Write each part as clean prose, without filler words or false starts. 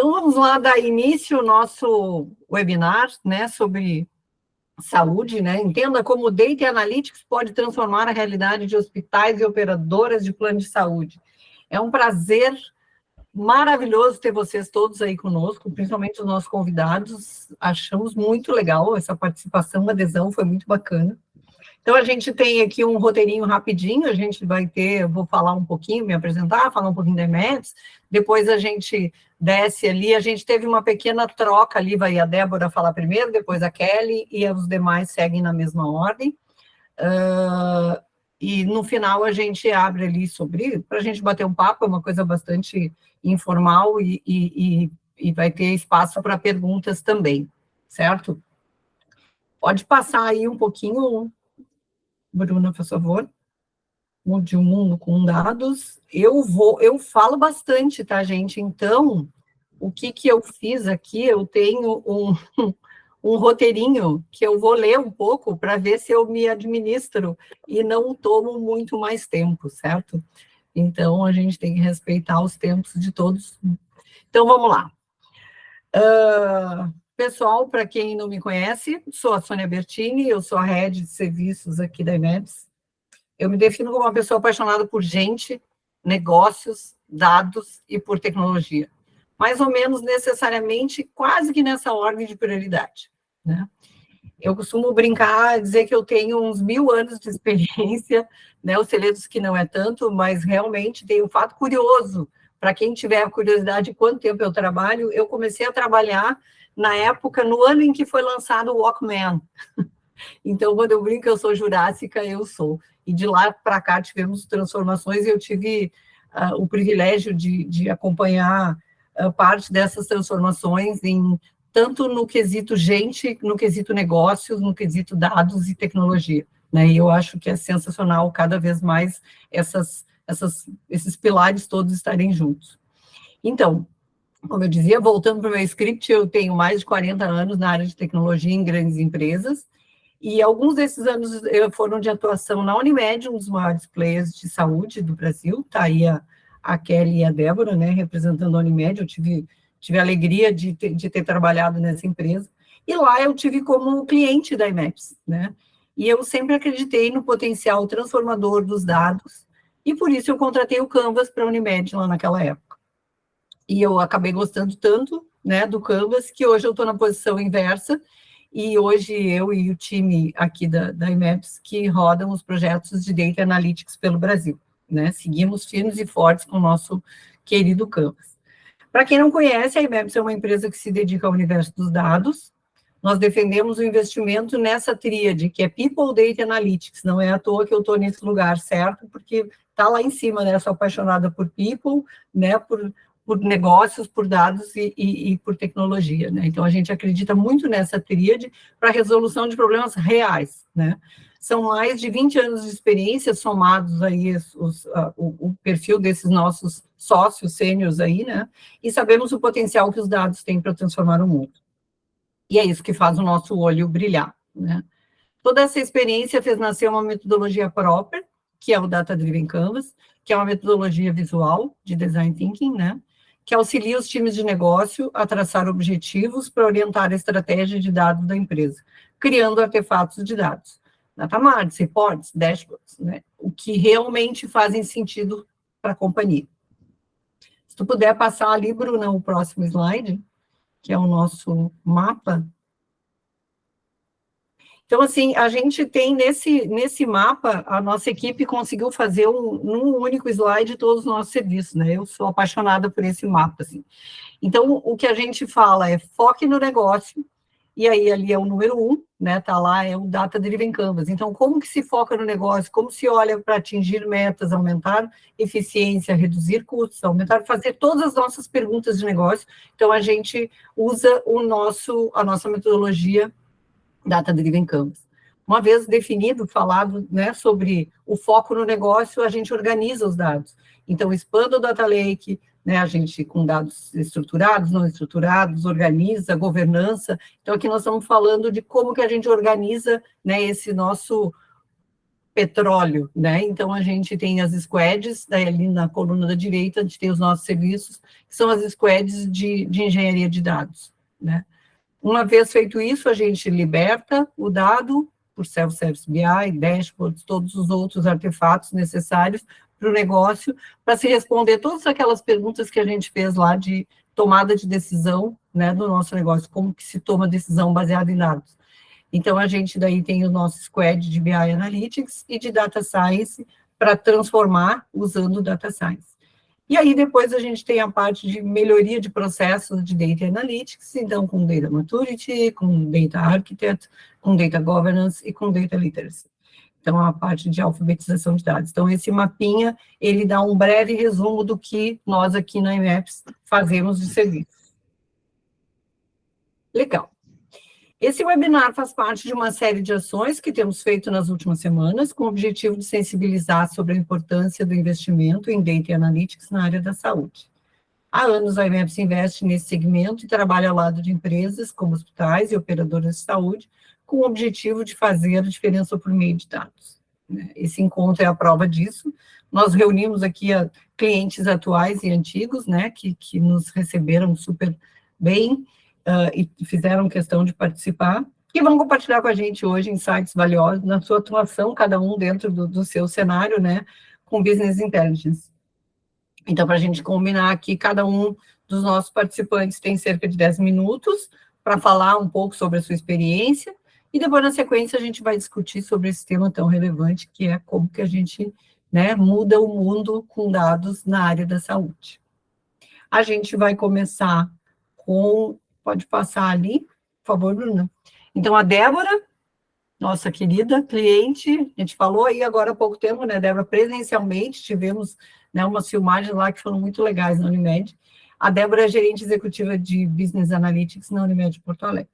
Então, vamos lá dar início ao nosso webinar, né, sobre saúde, né? Entenda como o Data Analytics pode transformar a realidade de hospitais e operadoras de plano de saúde. É um prazer maravilhoso ter vocês todos aí conosco, principalmente os nossos convidados. Achamos muito legal essa participação, a adesão foi muito bacana. Então, a gente tem aqui um roteirinho rapidinho, a gente vai ter, eu vou falar um pouquinho, me apresentar, falar um pouquinho da EMETS, depois a gente desce ali, a gente teve uma pequena troca ali, vai a Débora falar primeiro, depois a Kelly, e os demais seguem na mesma ordem. E no final a gente abre ali para a gente bater um papo, é uma coisa bastante informal e vai ter espaço para perguntas também, certo? Pode passar aí um pouquinho, Bruna, por favor. De um mundo com dados. Eu falo bastante, tá, gente? Então, o que eu fiz aqui, eu tenho um roteirinho que eu vou ler um pouco para ver se eu me administro e não tomo muito mais tempo, certo? Então, a gente tem que respeitar os tempos de todos. Então, vamos lá. Pessoal, para quem não me conhece, sou a Sônia Bertini, eu sou a Head de Serviços aqui da EMETS. Eu me defino como uma pessoa apaixonada por gente, negócios, dados e por tecnologia. Mais ou menos, necessariamente, quase que nessa ordem de prioridade, né? Eu costumo brincar, dizer que eu tenho uns 1000 anos de experiência, né? Os Celedos que não é tanto, mas realmente tem um fato curioso. Para quem tiver curiosidade de quanto tempo eu trabalho, eu comecei a trabalhar na época, no ano em que foi lançado o Walkman. Então, quando eu brinco que eu sou jurássica, eu sou. E de lá para cá tivemos transformações e eu tive o privilégio de acompanhar parte dessas transformações, tanto no quesito gente, no quesito negócios, no quesito dados e tecnologia, né? E eu acho que é sensacional cada vez mais esses pilares todos estarem juntos. Então, como eu dizia, voltando para o meu script, eu tenho mais de 40 anos na área de tecnologia em grandes empresas, e alguns desses anos foram de atuação na Unimed, um dos maiores players de saúde do Brasil. Está aí a Kelly e a Débora, né, representando a Unimed. Eu tive a alegria de ter trabalhado nessa empresa. E lá eu tive como cliente da IMEPS, né? E eu sempre acreditei no potencial transformador dos dados, e por isso eu contratei o Canvas para a Unimed lá naquela época. E eu acabei gostando tanto, né, do Canvas, que hoje eu estou na posição inversa, e hoje eu e o time aqui da IMEPS que rodam os projetos de Data Analytics pelo Brasil, né? Seguimos firmes e fortes com o nosso querido Canvas. Para quem não conhece, a IMEPS é uma empresa que se dedica ao universo dos dados. Nós defendemos o investimento nessa tríade, que é People, Data Analytics. Não é à toa que eu estou nesse lugar, certo? Porque está lá em cima, né? Eu sou apaixonada por People, né? Por negócios, por dados e por tecnologia, né? Então, a gente acredita muito nessa tríade para a resolução de problemas reais, né? São mais de 20 anos de experiência somados aí o perfil desses nossos sócios sêniores aí, né? E sabemos o potencial que os dados têm para transformar o mundo. E é isso que faz o nosso olho brilhar, né? Toda essa experiência fez nascer uma metodologia própria, que é o Data Driven Canvas, que é uma metodologia visual de Design Thinking, né? Que auxilia os times de negócio a traçar objetivos para orientar a estratégia de dados da empresa, criando artefatos de dados, datamarts, reports, dashboards, né? O que realmente fazem sentido para a companhia. Se tu puder passar ali, Bruna, o próximo slide, que é o nosso mapa. Então, assim, a gente tem nesse mapa, a nossa equipe conseguiu fazer num único slide todos os nossos serviços, né? Eu sou apaixonada por esse mapa, assim. Então, o que a gente fala é foque no negócio, e aí ali é o número 1, né? Tá lá, é o Data Driven Canvas. Então, como que se foca no negócio? Como se olha para atingir metas, aumentar eficiência, reduzir custos, fazer todas as nossas perguntas de negócio. Então, a gente usa a nossa metodologia Data Driven Canvas. Uma vez definido, falado, né, sobre o foco no negócio, a gente organiza os dados. Então, expanda o Data Lake, né, a gente com dados estruturados, não estruturados, organiza, governança. Então, aqui nós estamos falando de como que a gente organiza, né, esse nosso petróleo, né? Então, a gente tem as squads, daí ali na coluna da direita, a gente tem os nossos serviços, que são as squads de engenharia de dados, né? Uma vez feito isso, a gente liberta o dado por Self-Service BI, dashboards, todos os outros artefatos necessários para o negócio, para se responder todas aquelas perguntas que a gente fez lá de tomada de decisão, né, do nosso negócio, como que se toma decisão baseada em dados. Então, a gente daí tem o nosso squad de BI Analytics e de Data Science para transformar usando Data Science. E aí, depois, a gente tem a parte de melhoria de processos de Data Analytics, então, com Data Maturity, com Data Architect, com Data Governance e com Data Literacy. Então, a parte de alfabetização de dados. Então, esse mapinha, ele dá um breve resumo do que nós aqui na IMAPS fazemos de serviço. Legal. Esse webinar faz parte de uma série de ações que temos feito nas últimas semanas, com o objetivo de sensibilizar sobre a importância do investimento em Data Analytics na área da saúde. Há anos a IMAPS investe nesse segmento e trabalha ao lado de empresas como hospitais e operadoras de saúde, com o objetivo de fazer a diferença por meio de dados. Esse encontro é a prova disso. Nós reunimos aqui clientes atuais e antigos, né, que nos receberam super bem, e fizeram questão de participar, e vão compartilhar com a gente hoje insights valiosos na sua atuação, cada um dentro do seu cenário, né, com Business Intelligence. Então, para a gente combinar aqui, cada um dos nossos participantes tem cerca de 10 minutos para falar um pouco sobre a sua experiência, e depois, na sequência, a gente vai discutir sobre esse tema tão relevante, que é como que a gente, né, muda o mundo com dados na área da saúde. A gente vai começar com... Pode passar ali, por favor, Bruna. Então, a Débora, nossa querida cliente, a gente falou aí agora há pouco tempo, né, Débora, presencialmente, tivemos, né, umas filmagens lá que foram muito legais na Unimed. A Débora é gerente executiva de Business Analytics na Unimed Porto Alegre.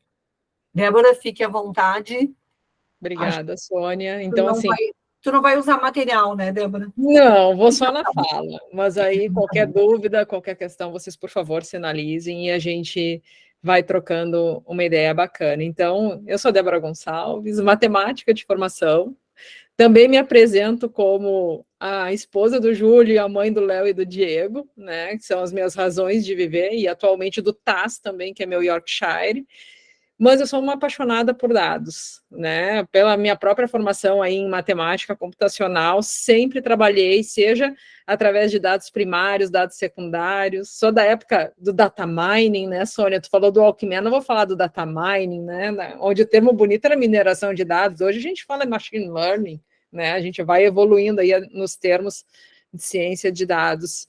Débora, fique à vontade. Obrigada, Sônia. Então, assim... Tu não vai usar material, né, Débora? Não, vou só na fala. Mas aí, qualquer dúvida, qualquer questão, vocês, por favor, sinalizem e a gente vai trocando uma ideia bacana. Então, eu sou Débora Gonçalves, matemática de formação. Também me apresento como a esposa do Júlio, a mãe do Léo e do Diego, né, que são as minhas razões de viver, e atualmente do TAS também, que é meu Yorkshire. Mas eu sou uma apaixonada por dados, né? Pela minha própria formação aí em matemática computacional, sempre trabalhei, seja através de dados primários, dados secundários. Sou da época do data mining, né, Sônia? Tu falou do Alckmin, não vou falar do data mining, né? Onde o termo bonito era mineração de dados. Hoje a gente fala em machine learning, né? A gente vai evoluindo aí nos termos de ciência de dados.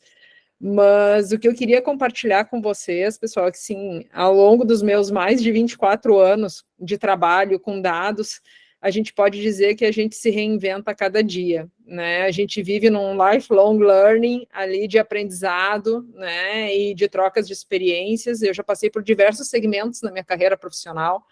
Mas o que eu queria compartilhar com vocês, pessoal, é que sim, ao longo dos meus mais de 24 anos de trabalho com dados, a gente pode dizer que a gente se reinventa a cada dia, né? A gente vive num lifelong learning ali de aprendizado, né? E de trocas de experiências. Eu já passei por diversos segmentos na minha carreira profissional,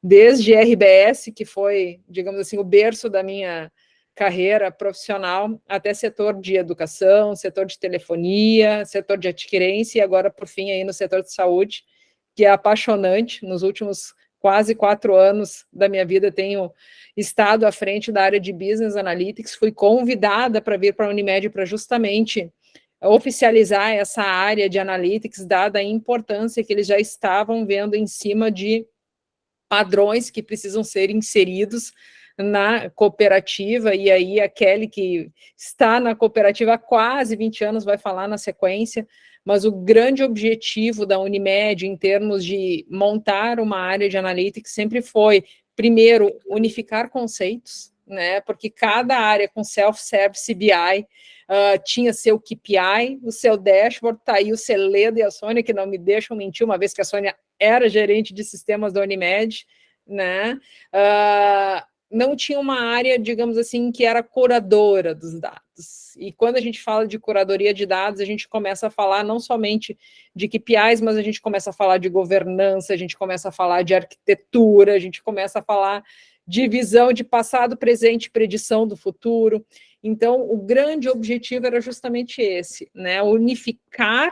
desde RBS, que foi, digamos assim, o berço da minha carreira profissional, até setor de educação, setor de telefonia, setor de adquirência, e agora, por fim, aí no setor de saúde, que é apaixonante. Nos últimos quase 4 anos da minha vida, tenho estado à frente da área de Business Analytics, fui convidada para vir para a Unimed para justamente oficializar essa área de Analytics, dada a importância que eles já estavam vendo em cima de padrões que precisam ser inseridos na cooperativa, e aí a Kelly, que está na cooperativa há quase 20 anos, vai falar na sequência, mas o grande objetivo da Unimed, em termos de montar uma área de analytics, sempre foi, primeiro, unificar conceitos, né, porque cada área com self-service BI tinha seu KPI, o seu dashboard, tá aí o Celedo e a Sônia, que não me deixam mentir, uma vez que a Sônia era gerente de sistemas da Unimed, né, não tinha uma área, digamos assim, que era curadora dos dados. E quando a gente fala de curadoria de dados, a gente começa a falar não somente de KPIs, mas a gente começa a falar de governança, a gente começa a falar de arquitetura, a gente começa a falar de visão de passado, presente e predição do futuro. Então, o grande objetivo era justamente esse, né? Unificar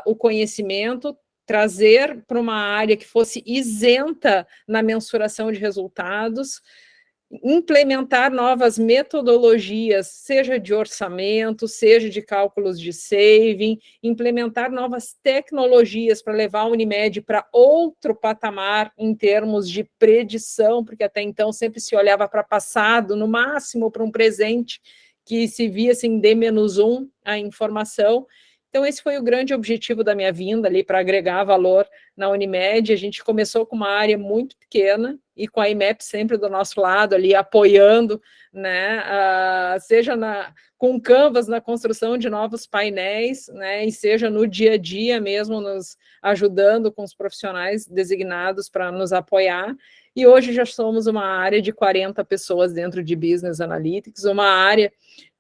o conhecimento, trazer para uma área que fosse isenta na mensuração de resultados implementar novas metodologias, seja de orçamento, seja de cálculos de saving, implementar novas tecnologias para levar a Unimed para outro patamar em termos de predição, porque até então sempre se olhava para passado, no máximo para um presente, que se via assim, D-1 a informação. Então, esse foi o grande objetivo da minha vinda ali, para agregar valor na Unimed. A gente começou com uma área muito pequena, e com a IMEP sempre do nosso lado ali, apoiando, né, seja com Canvas na construção de novos painéis, né, e seja no dia a dia mesmo, nos ajudando com os profissionais designados para nos apoiar. E hoje já somos uma área de 40 pessoas dentro de Business Analytics, uma área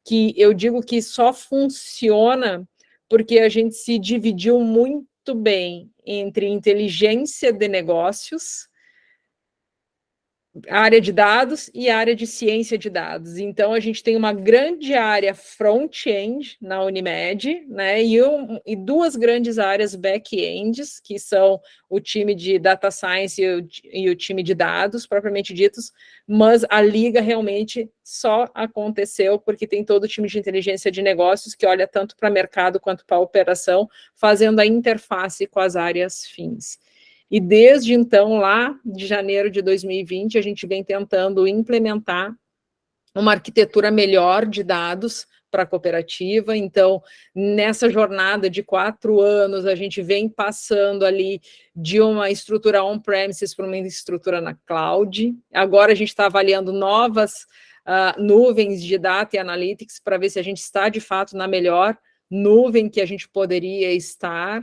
que eu digo que só funciona porque a gente se dividiu muito bem entre inteligência de negócios, a área de dados e a área de ciência de dados. Então, a gente tem uma grande área front-end na Unimed, né, e duas grandes áreas back-ends, que são o time de data science e o time de dados, propriamente ditos, mas a liga realmente só aconteceu porque tem todo o time de inteligência de negócios que olha tanto para mercado quanto para operação, fazendo a interface com as áreas fins. E desde então, lá de janeiro de 2020, a gente vem tentando implementar uma arquitetura melhor de dados para a cooperativa. Então, nessa jornada de 4 anos, a gente vem passando ali de uma estrutura on-premises para uma estrutura na cloud. Agora a gente está avaliando novas nuvens de data e analytics para ver se a gente está, de fato, na melhor nuvem que a gente poderia estar.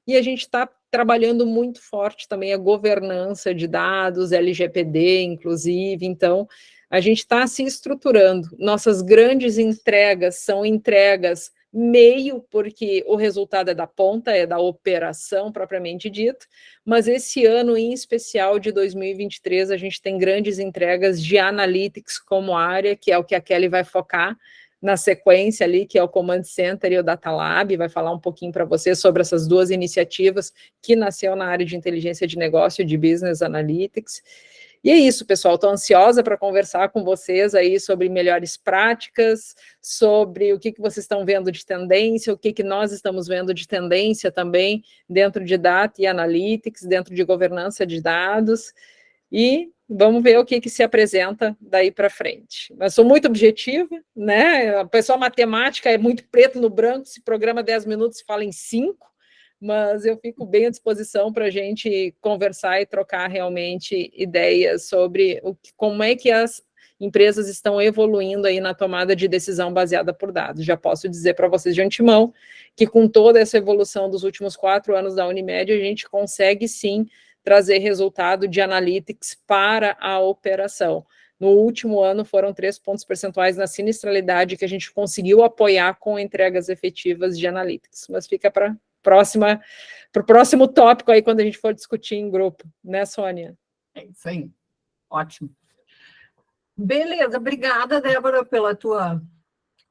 E a gente está trabalhando muito forte também a governança de dados, LGPD, inclusive. Então, a gente está se estruturando. Nossas grandes entregas são entregas meio, porque o resultado é da ponta, é da operação propriamente dito, mas esse ano, em especial de 2023, a gente tem grandes entregas de analytics como área, que é o que a Kelly vai focar na sequência ali, que é o Command Center e o Data Lab, vai falar um pouquinho para você sobre essas duas iniciativas que nasceu na área de inteligência de negócio e de Business Analytics. E é isso, pessoal, estou ansiosa para conversar com vocês aí sobre melhores práticas, sobre o que vocês estão vendo de tendência, o que nós estamos vendo de tendência também dentro de Data e Analytics, dentro de governança de dados, e vamos ver o que se apresenta daí para frente. Mas sou muito objetiva, né? A pessoa matemática é muito preto no branco, se programa 10 minutos, fala em 5, mas eu fico bem à disposição para a gente conversar e trocar realmente ideias sobre como é que as empresas estão evoluindo aí na tomada de decisão baseada por dados. Já posso dizer para vocês de antemão que com toda essa evolução dos últimos 4 anos da Unimed, a gente consegue sim trazer resultado de analytics para a operação. No último ano, foram 3 pontos percentuais na sinistralidade que a gente conseguiu apoiar com entregas efetivas de analytics. Mas fica para o próximo tópico aí, quando a gente for discutir em grupo, né, Sônia? É isso aí. Ótimo. Beleza, obrigada, Débora, pela tua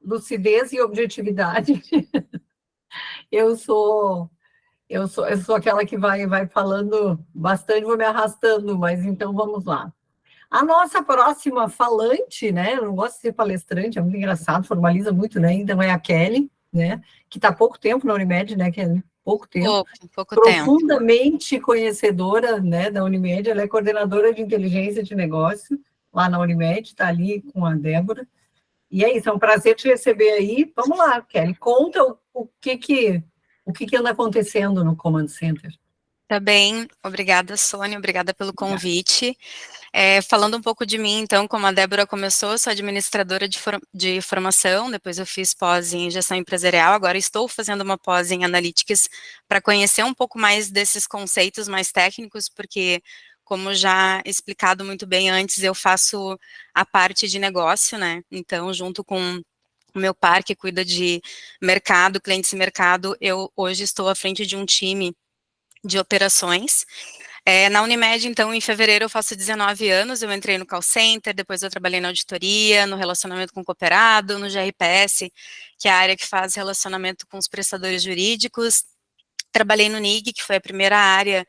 lucidez e objetividade. Eu sou aquela que vai falando bastante, vou me arrastando, mas então vamos lá. A nossa próxima falante, né? Eu não gosto de ser palestrante, é muito engraçado, formaliza muito, né? Então é a Kelly, né? Que está há pouco tempo na Unimed, né, Kelly? Pouco tempo. Pouco Profundamente tempo. Conhecedora, né, da Unimed, ela é coordenadora de inteligência de negócio lá na Unimed, está ali com a Débora. E é isso, é um prazer te receber aí. Vamos lá, Kelly, conta o que anda acontecendo no Command Center. Tá bem, obrigada, Sônia, obrigada pelo convite. Falando um pouco de mim, então, como a Débora começou, eu sou administradora de formação, depois eu fiz pós em gestão empresarial, agora estou fazendo uma pós em analytics para conhecer um pouco mais desses conceitos mais técnicos, porque, como já explicado muito bem antes, eu faço a parte de negócio, né, então, junto com o meu par, que cuida de mercado, clientes e mercado, eu hoje estou à frente de um time de operações. Na Unimed, então, em fevereiro eu faço 19 anos, eu entrei no call center, depois eu trabalhei na auditoria, no relacionamento com o cooperado, no GRPS, que é a área que faz relacionamento com os prestadores jurídicos. Trabalhei no NIG, que foi a primeira área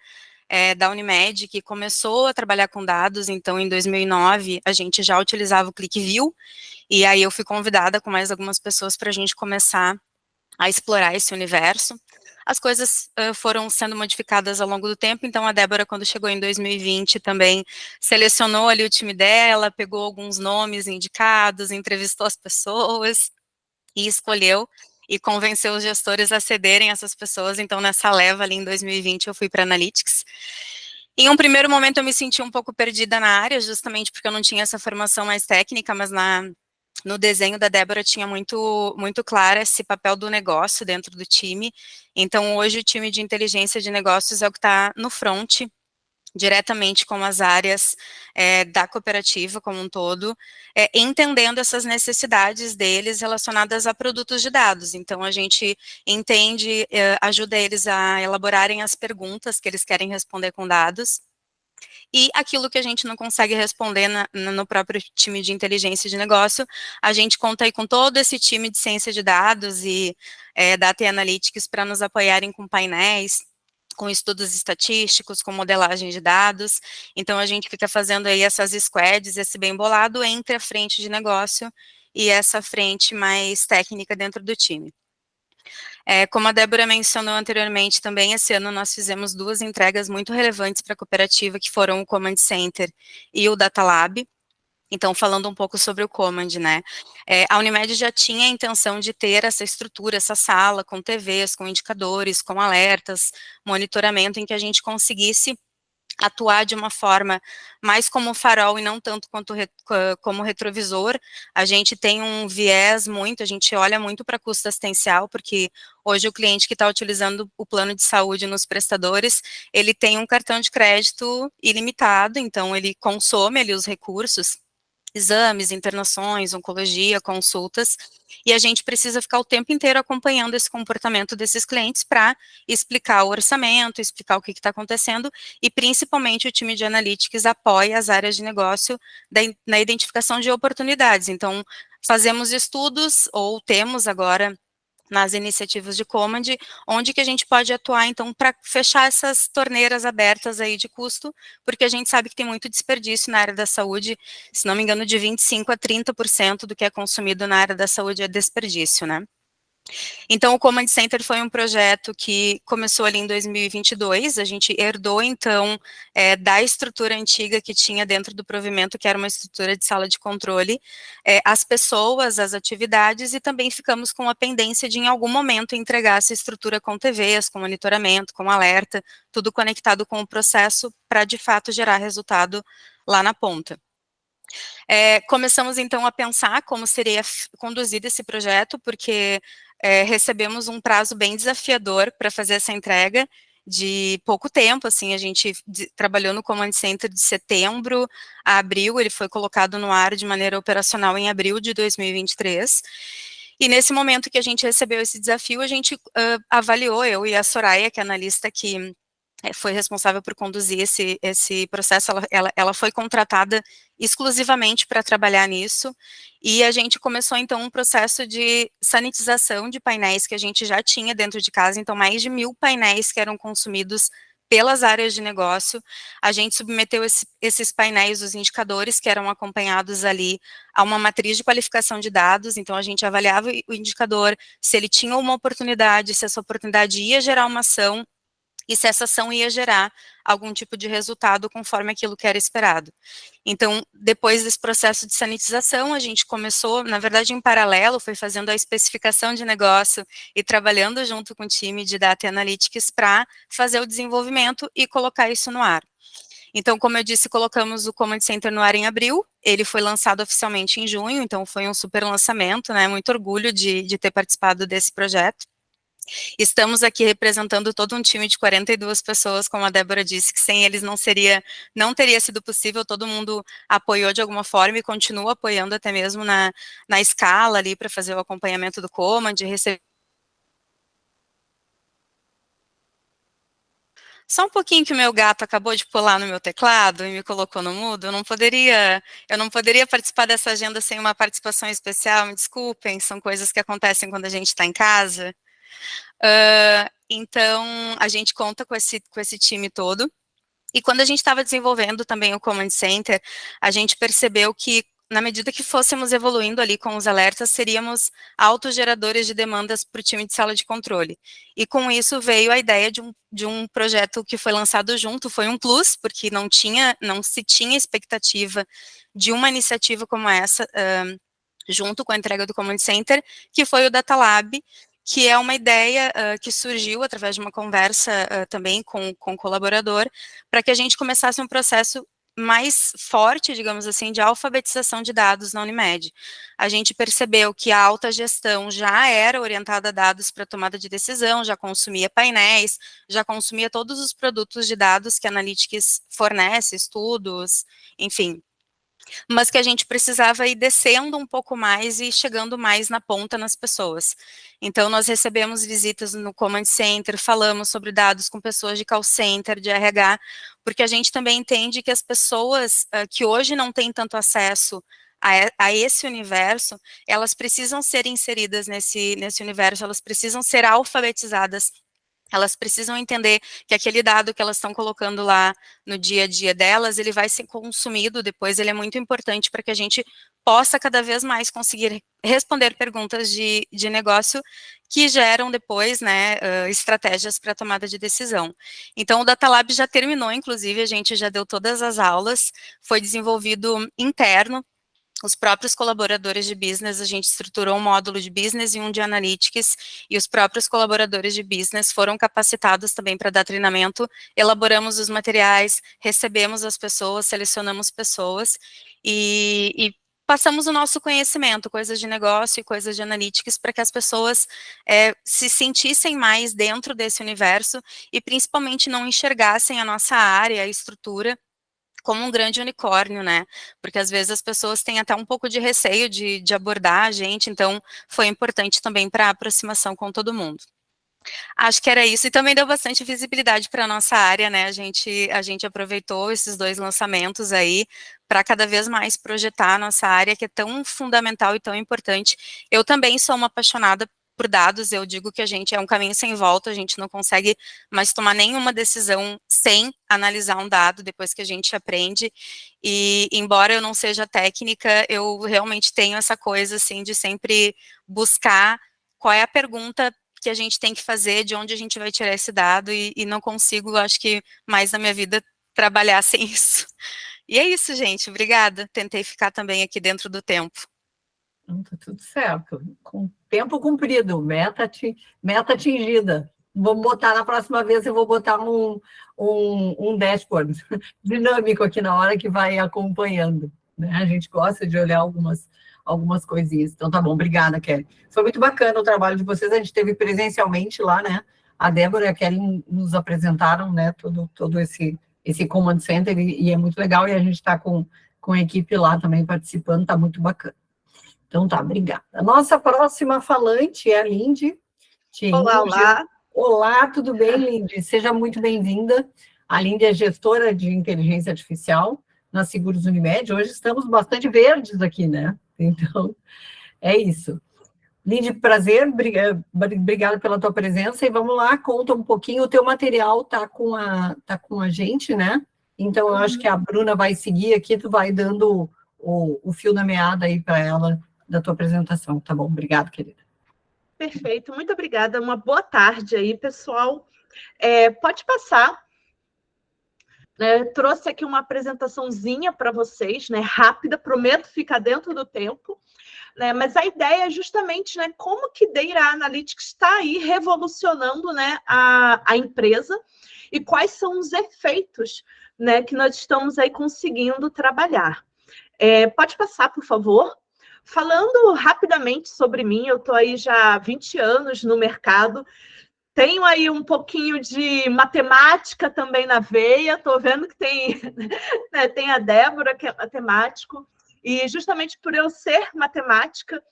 da Unimed, que começou a trabalhar com dados, então em 2009 a gente já utilizava o ClickView, e aí eu fui convidada com mais algumas pessoas para a gente começar a explorar esse universo. As coisas foram sendo modificadas ao longo do tempo, então a Débora, quando chegou em 2020, também selecionou ali o time dela, pegou alguns nomes indicados, entrevistou as pessoas e escolheu e convenceu os gestores a cederem essas pessoas. Então, nessa leva ali em 2020, eu fui para Analytics. Em um primeiro momento, eu me senti um pouco perdida na área, justamente porque eu não tinha essa formação mais técnica, mas no desenho da Débora tinha muito claro esse papel do negócio dentro do time. Então, hoje, o time de inteligência de negócios é o que está no front, diretamente com as áreas da cooperativa como um todo, entendendo essas necessidades deles relacionadas a produtos de dados. Então, a gente entende, ajuda eles a elaborarem as perguntas que eles querem responder com dados, e aquilo que a gente não consegue responder no próprio time de inteligência de negócio, a gente conta aí com todo esse time de ciência de dados e Data Analytics para nos apoiarem com painéis, com estudos estatísticos, com modelagem de dados. Então, a gente fica fazendo aí essas squads, esse bem bolado entre a frente de negócio e essa frente mais técnica dentro do time. Como a Débora mencionou anteriormente também, esse ano nós fizemos 2 entregas muito relevantes para a cooperativa, que foram o Command Center e o Data Lab. Então, falando um pouco sobre o Command, né, a Unimed já tinha a intenção de ter essa estrutura, essa sala com TVs, com indicadores, com alertas, monitoramento, em que a gente conseguisse atuar de uma forma mais como farol e não tanto quanto como retrovisor. A gente tem um viés a gente olha muito para custo assistencial, porque hoje o cliente que está utilizando o plano de saúde nos prestadores, ele tem um cartão de crédito ilimitado, então ele consome ali os recursos, exames, internações, oncologia, consultas, e a gente precisa ficar o tempo inteiro acompanhando esse comportamento desses clientes para explicar o orçamento, explicar o que está acontecendo, e principalmente o time de analytics apoia as áreas de negócio na identificação de oportunidades. Então, fazemos estudos, ou temos agora nas iniciativas de Command, onde que a gente pode atuar, então, para fechar essas torneiras abertas aí de custo, porque a gente sabe que tem muito desperdício na área da saúde, se não me engano, de 25% a 30% do que é consumido na área da saúde é desperdício, né? Então, o Command Center foi um projeto que começou ali em 2022, a gente herdou, então, da estrutura antiga que tinha dentro do provimento, que era uma estrutura de sala de controle, as pessoas, as atividades, e também ficamos com a pendência de, em algum momento, entregar essa estrutura com TVs, com monitoramento, com alerta, tudo conectado com o processo para, de fato, gerar resultado lá na ponta. Começamos, então, a pensar como seria conduzido esse projeto, porque recebemos um prazo bem desafiador para fazer essa entrega, de pouco tempo, assim, a gente trabalhou no Command Center de setembro a abril, ele foi colocado no ar de maneira operacional em abril de 2023, e nesse momento que a gente recebeu esse desafio, a gente avaliou, eu e a Soraya, que é analista que foi responsável por conduzir esse processo, ela foi contratada exclusivamente para trabalhar nisso, e a gente começou, então, um processo de sanitização de painéis que a gente já tinha dentro de casa, então, mais de 1.000 painéis que eram consumidos pelas áreas de negócio. A gente submeteu esses painéis, os indicadores que eram acompanhados ali a uma matriz de qualificação de dados, então a gente avaliava o indicador, se ele tinha uma oportunidade, se essa oportunidade ia gerar uma ação, e se essa ação ia gerar algum tipo de resultado conforme aquilo que era esperado. Então, depois desse processo de sanitização, a gente começou, na verdade, em paralelo, foi fazendo a especificação de negócio e trabalhando junto com o time de Data Analytics para fazer o desenvolvimento e colocar isso no ar. Então, como eu disse, colocamos o Command Center no ar em abril, ele foi lançado oficialmente em junho, então foi um super lançamento, né, muito orgulho de ter participado desse projeto. Estamos aqui representando todo um time de 42 pessoas, como a Débora disse, que sem eles não teria sido possível, todo mundo apoiou de alguma forma e continua apoiando até mesmo na escala ali para fazer o acompanhamento do Command, receber. Só um pouquinho que o meu gato acabou de pular no meu teclado e me colocou no mudo, eu não poderia participar dessa agenda sem uma participação especial, me desculpem, são coisas que acontecem quando a gente está em casa. Então, a gente conta com esse time todo. E quando a gente estava desenvolvendo também o Command Center, a gente percebeu que, na medida que fôssemos evoluindo ali com os alertas, seríamos autogeradores de demandas para o time de sala de controle. E com isso veio a ideia de um projeto que foi lançado junto, foi um plus, porque não se tinha expectativa de uma iniciativa como essa, junto com a entrega do Command Center, que foi o Data Lab, que é uma ideia que surgiu através de uma conversa também com o colaborador, para que a gente começasse um processo mais forte, digamos assim, de alfabetização de dados na Unimed. A gente percebeu que a alta gestão já era orientada a dados para tomada de decisão, já consumia painéis, já consumia todos os produtos de dados que a Analytics fornece, estudos, enfim, mas que a gente precisava ir descendo um pouco mais e chegando mais na ponta nas pessoas. Então, nós recebemos visitas no Command Center, falamos sobre dados com pessoas de call center, de RH, porque a gente também entende que as pessoas que hoje não têm tanto acesso a esse universo, elas precisam ser inseridas nesse universo, elas precisam ser alfabetizadas, elas precisam entender que aquele dado que elas estão colocando lá no dia a dia delas, ele vai ser consumido depois, ele é muito importante para que a gente possa cada vez mais conseguir responder perguntas de negócio que geram depois, né, estratégias para tomada de decisão. Então, o Data Lab já terminou, inclusive, a gente já deu todas as aulas, foi desenvolvido interno, os próprios colaboradores de business, a gente estruturou um módulo de business e um de analytics, e os próprios colaboradores de business foram capacitados também para dar treinamento, elaboramos os materiais, recebemos as pessoas, selecionamos pessoas, e passamos o nosso conhecimento, coisas de negócio e coisas de analytics, para que as pessoas se sentissem mais dentro desse universo, e principalmente não enxergassem a nossa área, a estrutura, como um grande unicórnio, né, porque às vezes as pessoas têm até um pouco de receio de abordar a gente, então foi importante também para a aproximação com todo mundo. Acho que era isso, e também deu bastante visibilidade para a nossa área, né, a gente aproveitou esses 2 lançamentos aí, para cada vez mais projetar a nossa área, que é tão fundamental e tão importante. Eu também sou uma apaixonada por dados, eu digo que a gente é um caminho sem volta, a gente não consegue mais tomar nenhuma decisão sem analisar um dado, depois que a gente aprende, e embora eu não seja técnica, eu realmente tenho essa coisa, assim, de sempre buscar qual é a pergunta que a gente tem que fazer, de onde a gente vai tirar esse dado, e não consigo, acho que, mais na minha vida, trabalhar sem isso. E é isso, gente, obrigada, tentei ficar também aqui dentro do tempo. Tá tudo certo, com tempo cumprido, meta atingida. Vamos botar na próxima vez, eu vou botar um dashboard dinâmico aqui na hora que vai acompanhando, né? A gente gosta de olhar algumas coisinhas. Então, tá bom, obrigada, Kelly. Foi muito bacana o trabalho de vocês, a gente teve presencialmente lá, né? A Débora e a Kelly nos apresentaram, né, todo esse Command Center, e é muito legal, e a gente está com a equipe lá também participando, tá muito bacana. Então tá, obrigada. A nossa próxima falante é a Lindy. Olá, olá. Olá, tudo bem, Lindy? Seja muito bem-vinda. A Lindy é gestora de inteligência artificial na Seguros Unimed. Hoje estamos bastante verdes aqui, né? Então, é isso. Lindy, prazer, obrigada pela tua presença, e vamos lá, conta um pouquinho, o teu material tá com a gente, né? Então, eu acho que a Bruna vai seguir aqui, tu vai dando o fio na meada aí para ela, da tua apresentação, tá bom? Obrigada, querida. Perfeito, muito obrigada. Uma boa tarde aí, pessoal. Pode passar. Trouxe aqui uma apresentaçãozinha para vocês, né? Rápida, prometo ficar dentro do tempo. Né? Mas a ideia é justamente, né, como que Data Analytics está aí revolucionando, né, a empresa, e quais são os efeitos, né, que nós estamos aí conseguindo trabalhar. Pode passar, por favor. Falando rapidamente sobre mim, eu estou aí já há 20 anos no mercado, tenho aí um pouquinho de matemática também na veia, estou vendo que tem, né, tem a Débora, que é matemático, e justamente por eu ser matemática,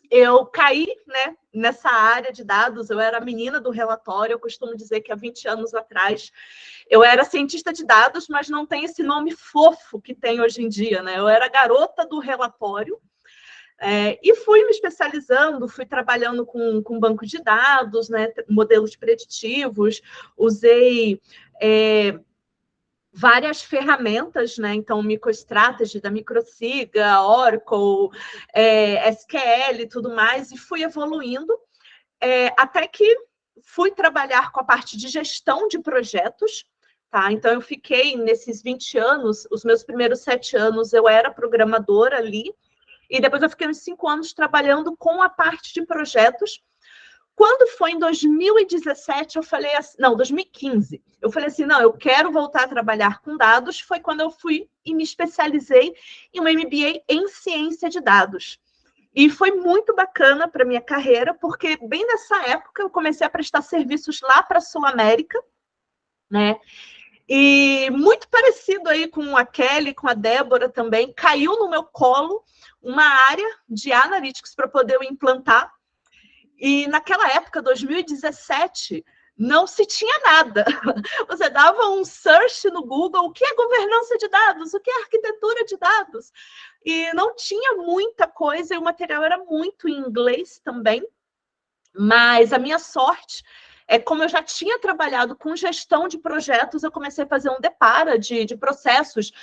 eu caí, né, nessa área de dados. Eu era a menina do relatório, eu costumo dizer que há 20 anos atrás eu era cientista de dados, mas não tem esse nome fofo que tem hoje em dia, né? Eu era garota do relatório, e fui me especializando, fui trabalhando com banco de dados, né, modelos preditivos, usei várias ferramentas, né? Então, MicroStrategy da Microsiga, Oracle, SQL e tudo mais, e fui evoluindo, até que fui trabalhar com a parte de gestão de projetos, tá? Então, eu fiquei nesses 20 anos, os meus primeiros 7 anos, eu era programadora ali, e depois eu fiquei uns 5 anos trabalhando com a parte de projetos. Quando foi em 2017, eu falei assim, não, 2015, eu falei assim, não, eu quero voltar a trabalhar com dados, foi quando eu fui e me especializei em um MBA em ciência de dados. E foi muito bacana para a minha carreira, porque bem nessa época eu comecei a prestar serviços lá para a Sul América, né? E muito parecido aí com a Kelly, com a Débora também, caiu no meu colo uma área de analytics para poder eu implantar. E naquela época, 2017, não se tinha nada. Você dava um search no Google, o que é governança de dados, o que é arquitetura de dados, e não tinha muita coisa, e o material era muito em inglês também, mas a minha sorte é como eu já tinha trabalhado com gestão de projetos, eu comecei a fazer um depara de processos.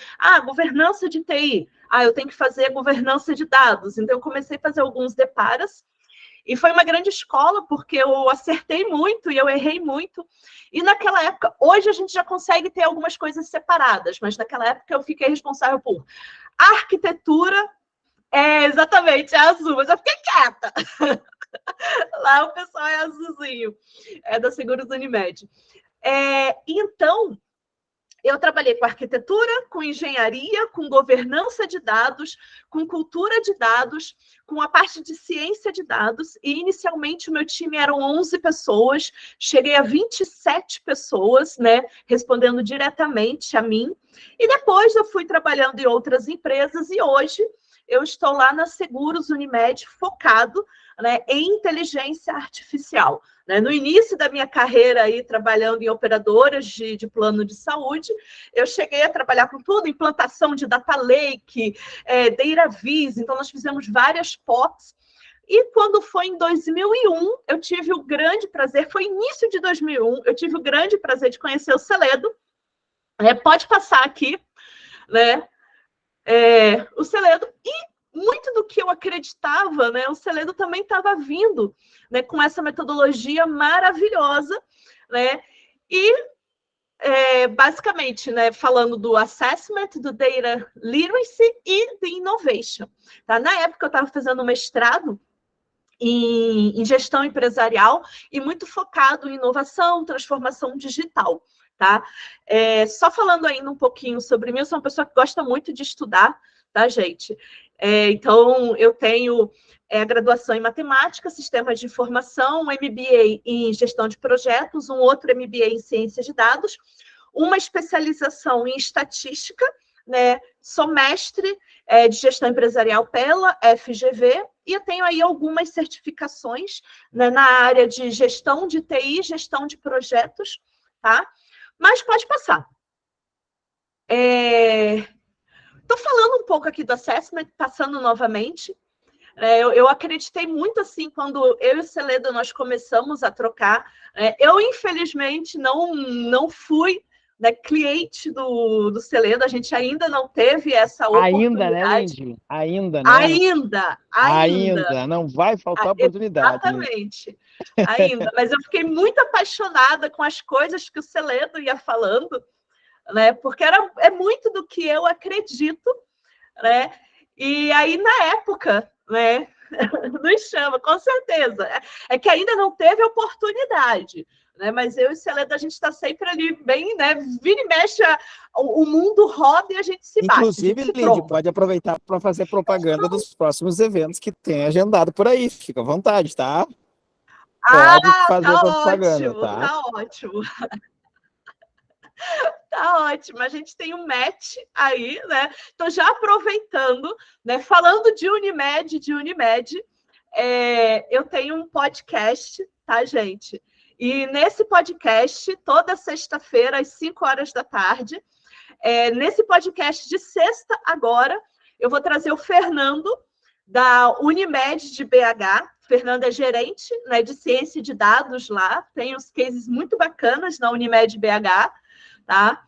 Governança de TI. Eu tenho que fazer governança de dados. Então, eu comecei a fazer alguns deparas, e foi uma grande escola, porque eu acertei muito e eu errei muito. E naquela época, hoje a gente já consegue ter algumas coisas separadas, mas naquela época eu fiquei responsável por arquitetura, exatamente, é azul, mas eu fiquei quieta. Lá o pessoal é azulzinho, é da Seguros Unimed. Então, eu trabalhei com arquitetura, com engenharia, com governança de dados, com cultura de dados, com a parte de ciência de dados, e inicialmente o meu time eram 11 pessoas, cheguei a 27 pessoas, né, respondendo diretamente a mim, e depois eu fui trabalhando em outras empresas, e hoje eu estou lá na Seguros Unimed, focado, né, em inteligência artificial. No início da minha carreira aí, trabalhando em operadoras de plano de saúde, eu cheguei a trabalhar com tudo, implantação de data lake, DataVis, então nós fizemos várias POCs, e quando foi em 2001, eu tive o grande prazer, foi início de 2001, eu tive o grande prazer de conhecer o Celedo, pode passar aqui, né, o Celedo, e muito do que eu acreditava, né, o Celedo também estava vindo, né, com essa metodologia maravilhosa, né, e basicamente, né, falando do assessment, do data literacy e do innovation. Tá? Na época eu estava fazendo um mestrado em gestão empresarial e muito focado em inovação, transformação digital. Tá? Só falando ainda um pouquinho sobre mim, eu sou uma pessoa que gosta muito de estudar, tá, gente? Então, eu tenho a graduação em matemática, sistemas de informação, um MBA em gestão de projetos, um outro MBA em ciência de dados, uma especialização em estatística, né? Sou mestre de gestão empresarial pela FGV, e eu tenho aí algumas certificações, né, na área de gestão de TI, gestão de projetos, tá? Mas pode passar. Estou falando um pouco aqui do assessment, passando novamente. Eu acreditei muito, assim, quando eu e o Celedo nós começamos a trocar. Eu, infelizmente, não fui, né, cliente do Celedo, a gente ainda não teve essa oportunidade. Ainda, né, Lindy? Ainda, né? Ainda. Não vai faltar oportunidade. Exatamente, ainda. Mas eu fiquei muito apaixonada com as coisas que o Celedo ia falando, né? Porque é muito do que eu acredito, né? E aí, na época, né, nos chama, com certeza. É que ainda não teve oportunidade, né? Mas eu e o Celedo, a gente está sempre ali bem, né? Vira e mexe, o mundo roda e a gente se bate. Inclusive, Lindy, pode aproveitar para fazer propaganda dos próximos eventos que tem agendado por aí. Fica à vontade, tá? Pode fazer propaganda, ótimo, tá? Tá ótimo. Tá ótimo, a gente tem um match aí, né? Então, já aproveitando, né? Falando de Unimed, eu tenho um podcast, tá, gente? E nesse podcast, toda sexta-feira, às 5 horas da tarde, nesse podcast de sexta agora, eu vou trazer o Fernando, da Unimed de BH. Fernando é gerente, né, de ciência de dados lá, tem uns cases muito bacanas na Unimed BH, tá?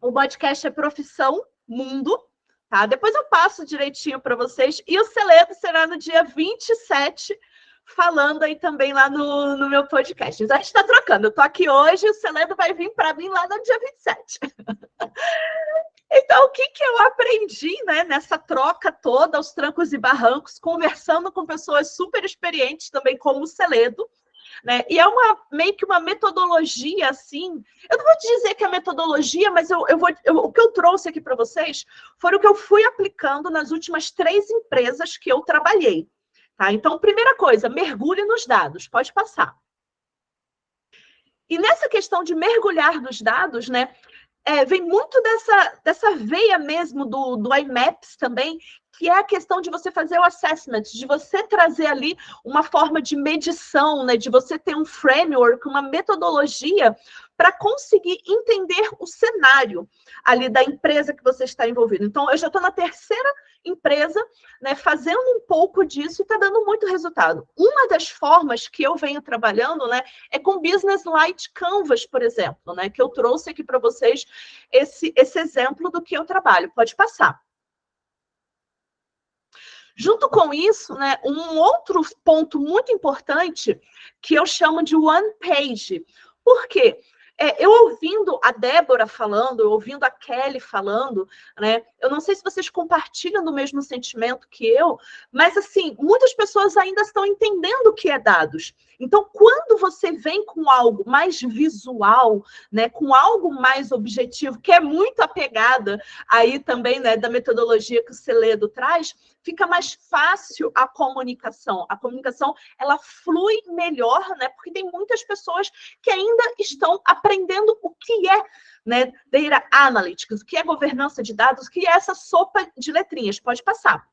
O podcast é Profissão Mundo, tá? Depois eu passo direitinho para vocês. E o Celedo será no dia 27, falando aí também lá no meu podcast. Então, a gente está trocando. Eu estou aqui hoje, o Celedo vai vir para mim lá no dia 27. Então, o que eu aprendi, né, nessa troca toda, aos trancos e barrancos, conversando com pessoas super experientes também, como o Celedo, né? E é meio que uma metodologia, assim, eu não vou te dizer que é metodologia, mas o que eu trouxe aqui para vocês foi o que eu fui aplicando nas últimas 3 empresas que eu trabalhei. Tá? Então, primeira coisa, mergulhe nos dados, pode passar. E nessa questão de mergulhar nos dados, né, vem muito dessa veia mesmo do IMAPS também, que é a questão de você fazer o assessment, de você trazer ali uma forma de medição, né, de você ter um framework, uma metodologia para conseguir entender o cenário ali da empresa que você está envolvido. Então, eu já estou na 3ª empresa, né, fazendo um pouco disso e está dando muito resultado. Uma das formas que eu venho trabalhando, né, é com Business Light Canvas, por exemplo, né, que eu trouxe aqui para vocês esse exemplo do que eu trabalho. Pode passar. Junto com isso, né, um outro ponto muito importante que eu chamo de one page. Por quê? Eu ouvindo a Débora falando, eu ouvindo a Kelly falando, né? Eu não sei se vocês compartilham do mesmo sentimento que eu, mas assim, muitas pessoas ainda estão entendendo o que é dados. Então, quando você vem com algo mais visual, né, com algo mais objetivo, que é muito apegada aí também, né, da metodologia que o Celedo traz, fica mais fácil a comunicação. A comunicação, ela flui melhor, né, porque tem muitas pessoas que ainda estão aprendendo o que é, né, Data Analytics, o que é governança de dados, o que é essa sopa de letrinhas. Pode passar.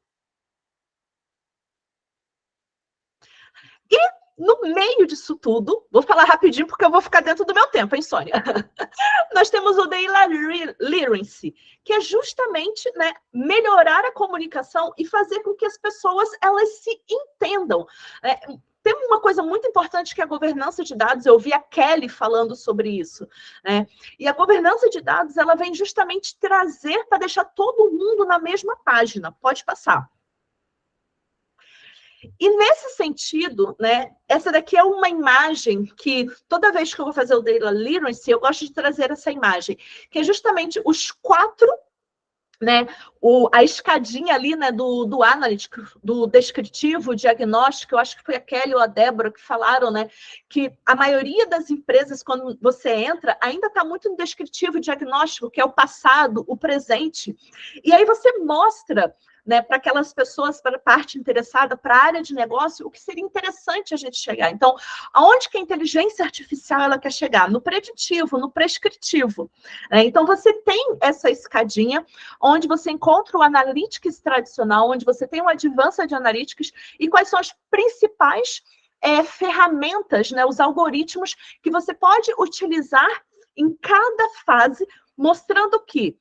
E no meio disso tudo, vou falar rapidinho porque eu vou ficar dentro do meu tempo, hein, Sônia? Nós temos o Data Literacy, que é justamente, né, melhorar a comunicação e fazer com que as pessoas elas se entendam. Tem uma coisa muito importante que é a governança de dados. Eu ouvi a Kelly falando sobre isso, né? E a governança de dados, ela vem justamente trazer para deixar todo mundo na mesma página. Pode passar. E nesse sentido, né, essa daqui é uma imagem que toda vez que eu vou fazer o Data Literacy, eu gosto de trazer essa imagem, que é justamente os 4, né, a escadinha ali, né, do analítico, do descritivo, diagnóstico. Eu acho que foi a Kelly ou a Débora que falaram, né, que a maioria das empresas, quando você entra, ainda está muito no descritivo diagnóstico, que é o passado, o presente. E aí você mostra, né, para aquelas pessoas, para a parte interessada, para a área de negócio, o que seria interessante a gente chegar. Então, aonde que a inteligência artificial ela quer chegar? No preditivo, no prescritivo. Então, você tem essa escadinha, onde você encontra o Analytics tradicional, onde você tem o Advanced Analytics, e quais são as principais ferramentas, né, os algoritmos que você pode utilizar em cada fase, mostrando que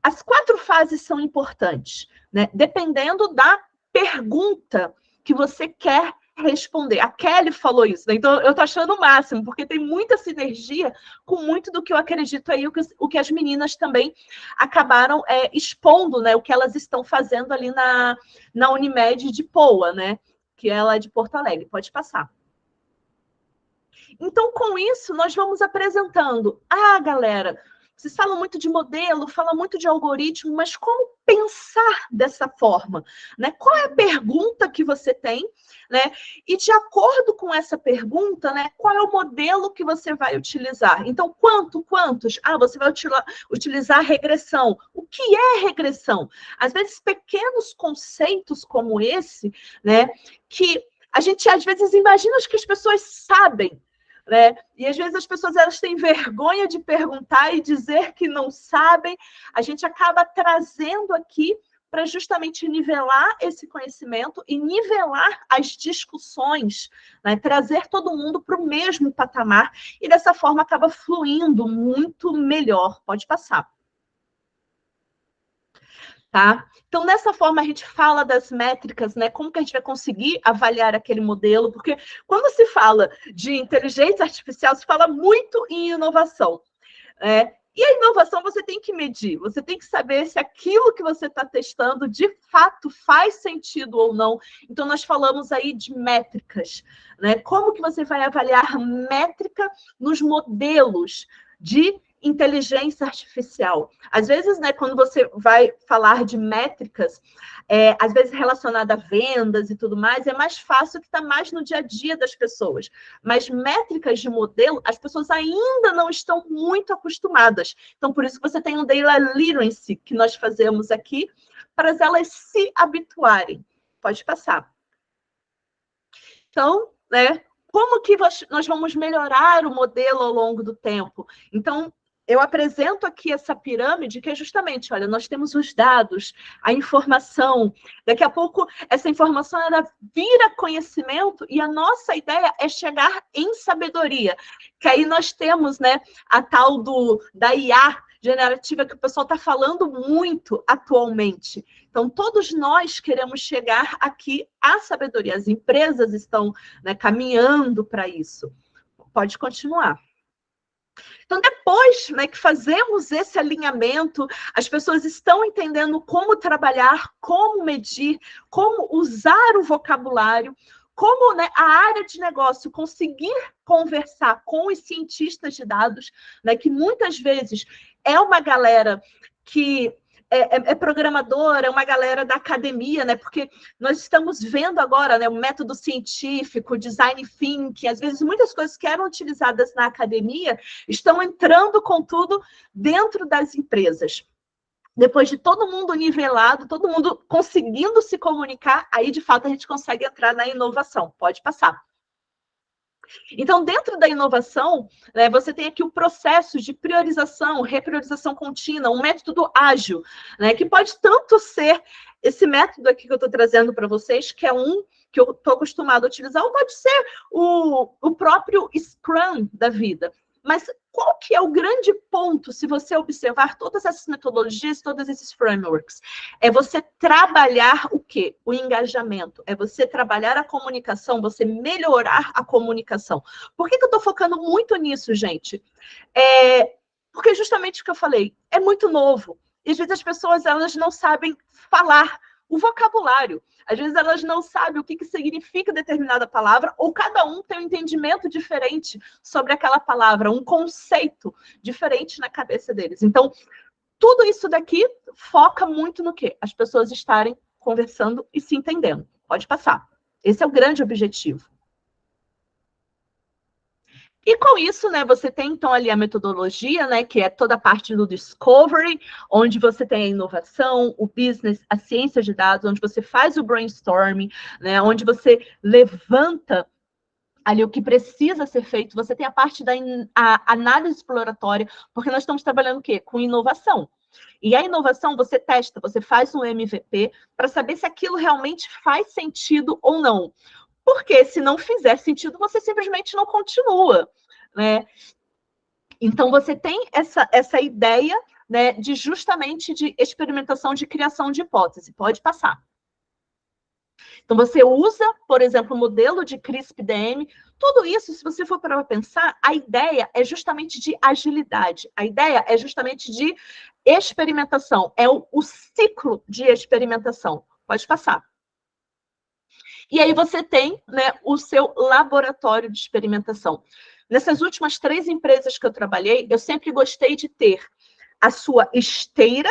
as 4 fases são importantes, né? Dependendo da pergunta que você quer responder. A Kelly falou isso, né? Então eu estou achando o máximo, porque tem muita sinergia com muito do que eu acredito aí, o que as meninas também acabaram expondo, né? O que elas estão fazendo ali na Unimed de Poa, né? Que ela é de Porto Alegre. Pode passar. Então, com isso, nós vamos apresentando. Galera, vocês falam muito de modelo, falam muito de algoritmo, mas como pensar dessa forma, né? Qual é a pergunta que você tem, né? E de acordo com essa pergunta, né, qual é o modelo que você vai utilizar? Então, quantos? Você vai utilizar regressão. O que é regressão? Às vezes, pequenos conceitos como esse, né, que a gente, às vezes, imagina que as pessoas sabem, né? E às vezes as pessoas elas têm vergonha de perguntar e dizer que não sabem. A gente acaba trazendo aqui para justamente nivelar esse conhecimento e nivelar as discussões, né? Trazer todo mundo para o mesmo patamar e dessa forma acaba fluindo muito melhor. Pode passar. Tá? Então, dessa forma, a gente fala das métricas, né? Como que a gente vai conseguir avaliar aquele modelo, porque quando se fala de inteligência artificial, se fala muito em inovação. E a inovação você tem que medir, você tem que saber se aquilo que você está testando de fato faz sentido ou não. Então, nós falamos aí de métricas, né? Como que você vai avaliar métrica nos modelos de inteligência artificial? Às vezes, né, quando você vai falar de métricas, às vezes relacionada a vendas e tudo mais, é mais fácil, que está mais no dia a dia das pessoas. Mas métricas de modelo, as pessoas ainda não estão muito acostumadas. Então, por isso que você tem um Data Literacy, que nós fazemos aqui, para elas se habituarem. Pode passar. Então, né, como que nós vamos melhorar o modelo ao longo do tempo? Então, eu apresento aqui essa pirâmide, que é justamente, olha, nós temos os dados, a informação, daqui a pouco essa informação ela vira conhecimento, e a nossa ideia é chegar em sabedoria, que aí nós temos, né, a tal da IA generativa, que o pessoal está falando muito atualmente. Então, todos nós queremos chegar aqui à sabedoria, as empresas estão, né, caminhando para isso. Pode continuar. Então, depois, né, que fazemos esse alinhamento, as pessoas estão entendendo como trabalhar, como medir, como usar o vocabulário, como, né, a área de negócio conseguir conversar com os cientistas de dados, né, que muitas vezes é uma galera que é programadora, é uma galera da academia, né? Porque nós estamos vendo agora, né, o método científico, design thinking, às vezes muitas coisas que eram utilizadas na academia estão entrando com tudo dentro das empresas. Depois de todo mundo nivelado, todo mundo conseguindo se comunicar, aí de fato a gente consegue entrar na inovação. Pode passar. Então, dentro da inovação, né, você tem aqui o processo de priorização, repriorização contínua, um método ágil, né, que pode tanto ser esse método aqui que eu estou trazendo para vocês, que é um que eu estou acostumado a utilizar, ou pode ser o próprio Scrum da vida. Mas qual que é o grande ponto, se você observar todas essas metodologias, todos esses frameworks? É você trabalhar o quê? O engajamento. É você trabalhar a comunicação, você melhorar a comunicação. Por que eu estou focando muito nisso, gente? Porque justamente o que eu falei, é muito novo. E às vezes as pessoas elas não sabem falar o vocabulário. Às vezes elas não sabem o que significa determinada palavra, ou cada um tem um entendimento diferente sobre aquela palavra, um conceito diferente na cabeça deles. Então, tudo isso daqui foca muito no quê? As pessoas estarem conversando e se entendendo. Pode passar. Esse é o grande objetivo. E com isso, né, você tem então ali a metodologia, né, que é toda a parte do discovery, onde você tem a inovação, o business, a ciência de dados, onde você faz o brainstorming, né, onde você levanta ali o que precisa ser feito. Você tem a parte da análise exploratória, porque nós estamos trabalhando o quê? Com inovação. E a inovação você testa, você faz um MVP para saber se aquilo realmente faz sentido ou não. Porque se não fizer sentido, você simplesmente não continua, né? Então, você tem essa ideia, né, de justamente de experimentação, de criação de hipótese. Pode passar. Então, você usa, por exemplo, o modelo de CRISP-DM. Tudo isso, se você for para pensar, a ideia é justamente de agilidade. A ideia é justamente de experimentação. É o ciclo de experimentação. Pode passar. E aí você tem, né, o seu laboratório de experimentação. Nessas últimas 3 empresas que eu trabalhei, eu sempre gostei de ter a sua esteira,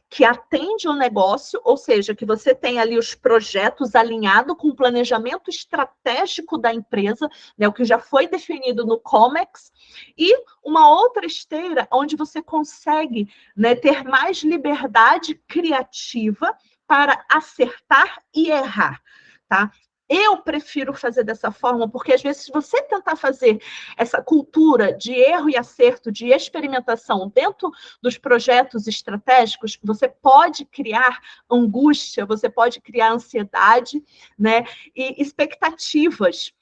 que atende o negócio, ou seja, que você tem ali os projetos alinhados com o planejamento estratégico da empresa, né, o que já foi definido no COMEX, e uma outra esteira onde você consegue, né, ter mais liberdade criativa para acertar e errar, tá? Eu prefiro fazer dessa forma, porque às vezes, se você tentar fazer essa cultura de erro e acerto, de experimentação dentro dos projetos estratégicos, você pode criar angústia, você pode criar ansiedade, né, e expectativas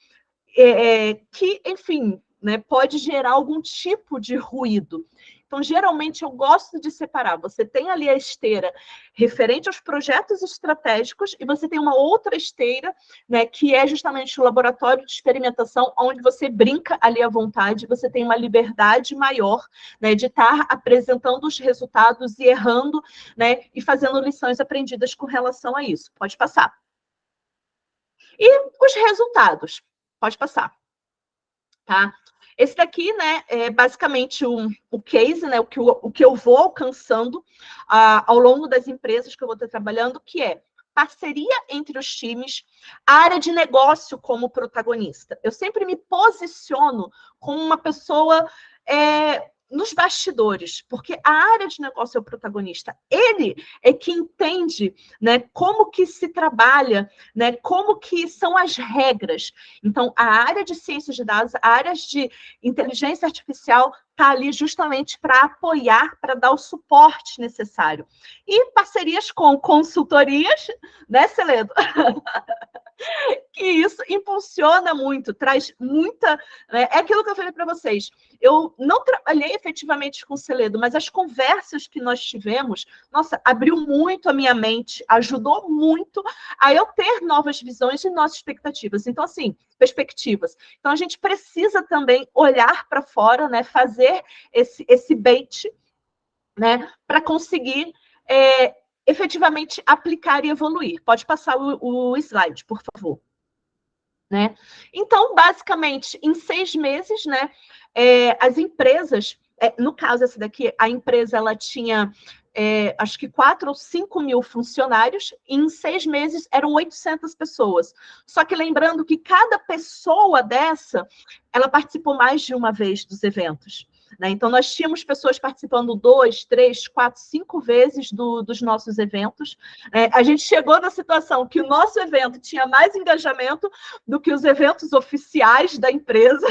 que, enfim, né, pode gerar algum tipo de ruído. Então, geralmente, eu gosto de separar. Você tem ali a esteira referente aos projetos estratégicos e você tem uma outra esteira, né, que é justamente o laboratório de experimentação, onde você brinca ali à vontade, você tem uma liberdade maior, né, de estar apresentando os resultados e errando, né, e fazendo lições aprendidas com relação a isso. Pode passar. E os resultados. Pode passar. Tá? Esse daqui, né, é basicamente o case, né, o que eu vou alcançando ao longo das empresas que eu vou estar trabalhando, que é parceria entre os times, a área de negócio como protagonista. Eu sempre me posiciono como uma pessoa nos bastidores, porque a área de negócio é o protagonista. Ele é que entende, né, como que se trabalha, né, como que são as regras. Então, a área de ciências de dados, a área de inteligência artificial está ali justamente para apoiar, para dar o suporte necessário. E parcerias com consultorias, né, Celedo? Que isso impulsiona muito, traz muita... Né? É aquilo que eu falei para vocês. Eu não trabalhei efetivamente com o Celedo, mas as conversas que nós tivemos, nossa, abriu muito a minha mente, ajudou muito a eu ter novas visões e novas expectativas. Então, assim, perspectivas. Então, a gente precisa também olhar para fora, né? Fazer esse bait, né? Para conseguir... efetivamente aplicar e evoluir. Pode passar o slide, por favor. Né? Então, basicamente, em 6 meses, né, as empresas, no caso essa daqui, a empresa ela tinha, acho que 4 ou 5 mil funcionários, e em 6 meses eram 800 pessoas. Só que lembrando que cada pessoa dessa, ela participou mais de uma vez dos eventos. Né? Então, nós tínhamos pessoas participando 2, 3, 4, 5 vezes dos nossos eventos. A gente chegou na situação que o nosso evento tinha mais engajamento do que os eventos oficiais da empresa.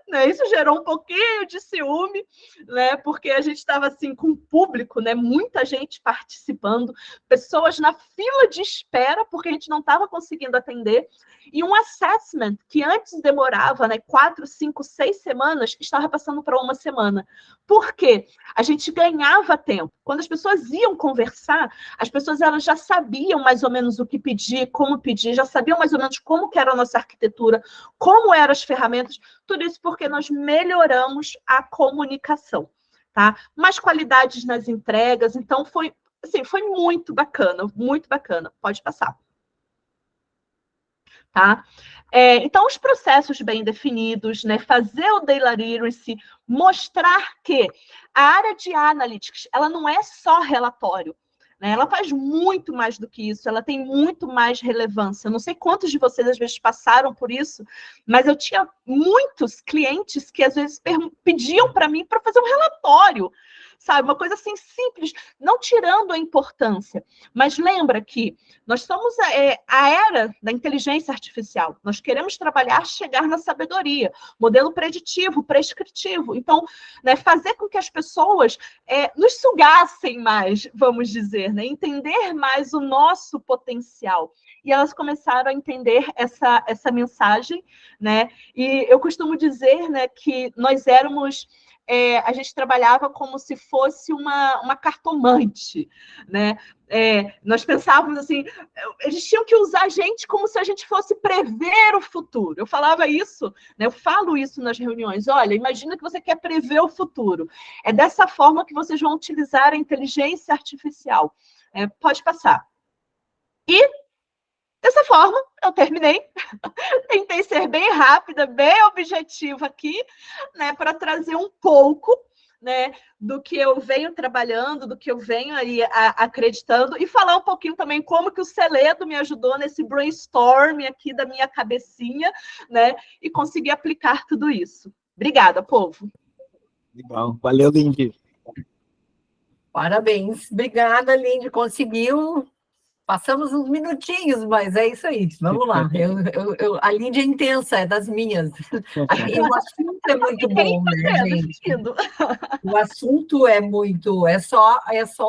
Né? Isso gerou um pouquinho de ciúme, né? Porque a gente estava assim com o público, né? Muita gente participando, pessoas na fila de espera, porque a gente não estava conseguindo atender, e um assessment que antes demorava, né, 4, 5, 6 semanas, estava passando para 1 semana. Por quê? A gente ganhava tempo. Quando as pessoas iam conversar, as pessoas elas já sabiam mais ou menos o que pedir, como pedir, já sabiam mais ou menos como que era a nossa arquitetura, como eram as ferramentas, tudo isso porque nós melhoramos a comunicação, tá? Mais qualidades nas entregas, então foi muito bacana, muito bacana. Pode passar. Tá? Então, os processos bem definidos, né? Fazer o data literacy, mostrar que a área de analytics, ela não é só relatório, né? Ela faz muito mais do que isso, ela tem muito mais relevância. Eu não sei quantos de vocês, às vezes, passaram por isso, mas eu tinha muitos clientes que, às vezes, pediam para mim para fazer um relatório, sabe? Uma coisa assim simples, não tirando a importância. Mas lembra que nós somos a era da inteligência artificial. Nós queremos trabalhar, chegar na sabedoria, modelo preditivo, prescritivo. Então, né, fazer com que as pessoas nos sugassem mais, vamos dizer, né? Entender mais o nosso potencial. E elas começaram a entender essa mensagem, né? E eu costumo dizer, né, que nós éramos... a gente trabalhava como se fosse uma cartomante, né? Nós pensávamos assim, eles tinham que usar a gente como se a gente fosse prever o futuro. Eu falava isso, né? Eu falo isso nas reuniões. Olha, imagina que você quer prever o futuro. É dessa forma que vocês vão utilizar a inteligência artificial. Pode passar. E, dessa forma, eu terminei. Tentei ser bem rápida, bem objetiva aqui, né, para trazer um pouco, né, do que eu venho trabalhando, do que eu venho aí acreditando, e falar um pouquinho também como que o Celedo me ajudou nesse brainstorm aqui da minha cabecinha, né, e conseguir aplicar tudo isso. Obrigada, povo. Legal. Valeu, Lindy. Parabéns. Obrigada, Lindy. Conseguiu... Passamos uns minutinhos, mas é isso aí. Vamos lá. A Lindy é intensa, é das minhas. E o assunto é muito bom, né, gente? O assunto é só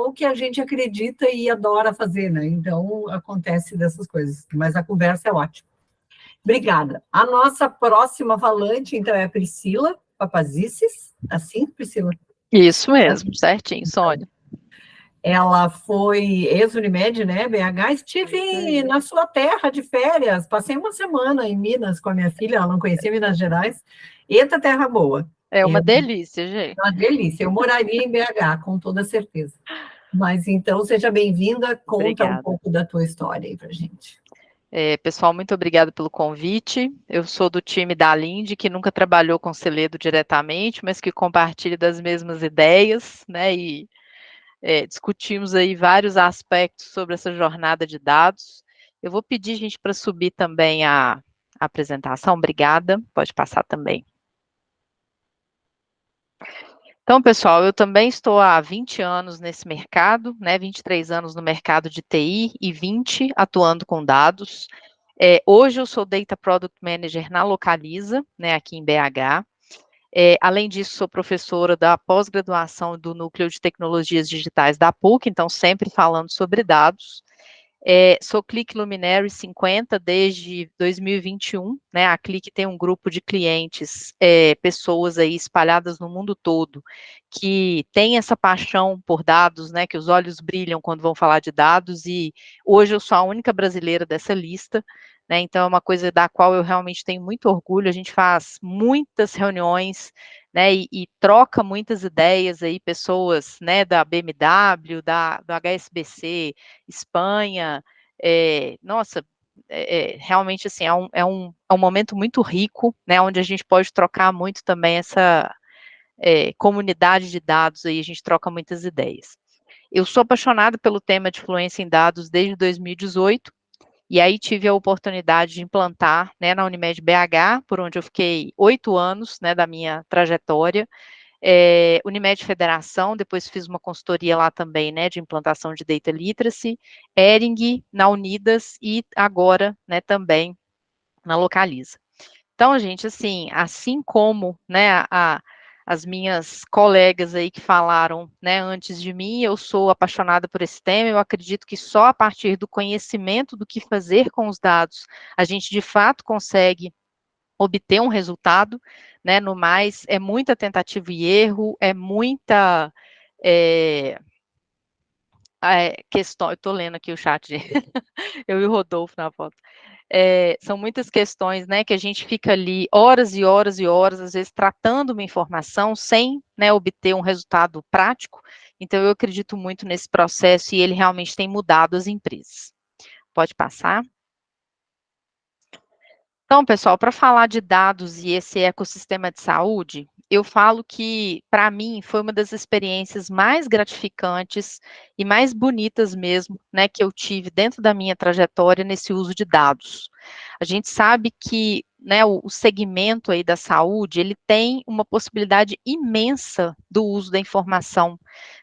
o que a gente acredita e adora fazer, né? Então, acontece dessas coisas. Mas a conversa é ótima. Obrigada. A nossa próxima falante, então, é a Priscila Papazices. Assim, Priscila? Isso mesmo, certinho, Sônia. Ela foi ex-Unimed, né, BH. Estive na sua terra de férias, passei uma semana em Minas com a minha filha, ela não conhecia Minas Gerais. Eita, terra boa. É uma delícia, gente. Uma delícia. Eu moraria em BH, com toda certeza. Mas então, seja bem-vinda, conta Obrigada. um pouco da tua história aí pra gente. Pessoal, muito obrigada pelo convite. Eu sou do time da Linde, que nunca trabalhou com Seledo diretamente, mas que compartilha das mesmas ideias, né? E discutimos aí vários aspectos sobre essa jornada de dados. Eu vou pedir, gente, para subir também a apresentação. Obrigada. Pode passar também. Então, pessoal, eu também estou há 20 anos nesse mercado, né? 23 anos no mercado de TI e 20 atuando com dados. Hoje eu sou Data Product Manager na Localiza, né, aqui em BH. Além disso, sou professora da pós-graduação do Núcleo de Tecnologias Digitais da PUC, então sempre falando sobre dados. Sou Click Luminary 50 desde 2021, né? A Click tem um grupo de clientes, pessoas aí espalhadas no mundo todo, que tem essa paixão por dados, né? Que os olhos brilham quando vão falar de dados, e hoje eu sou a única brasileira dessa lista, né? Então é uma coisa da qual eu realmente tenho muito orgulho. A gente faz muitas reuniões, né, e troca muitas ideias aí, pessoas, né, da BMW, do HSBC, Espanha, nossa, realmente, assim, é um momento muito rico, né, onde a gente pode trocar muito também essa comunidade de dados aí, a gente troca muitas ideias. Eu sou apaixonada pelo tema de fluência em dados desde 2018, e aí tive a oportunidade de implantar, né, na Unimed BH, por onde eu fiquei 8 anos, né, da minha trajetória, Unimed Federação, depois fiz uma consultoria lá também, né, de implantação de Data Literacy, Hering, na Unidas e agora, né, também na Localiza. Então, gente, assim como, né, as minhas colegas aí que falaram, né, antes de mim, eu sou apaixonada por esse tema. Eu acredito que só a partir do conhecimento do que fazer com os dados, a gente de fato consegue obter um resultado, né? No mais, é muita tentativa e erro, é muita questão. Eu estou lendo aqui o chat, eu e o Rodolfo na foto. São muitas questões, né, que a gente fica ali horas e horas e horas, às vezes tratando uma informação sem, né, obter um resultado prático. Então, eu acredito muito nesse processo e ele realmente tem mudado as empresas. Pode passar. Então, pessoal, para falar de dados e esse ecossistema de saúde, eu falo que, para mim, foi uma das experiências mais gratificantes e mais bonitas mesmo, né, que eu tive dentro da minha trajetória nesse uso de dados. A gente sabe que, né, o segmento aí da saúde, ele tem uma possibilidade imensa do uso da informação,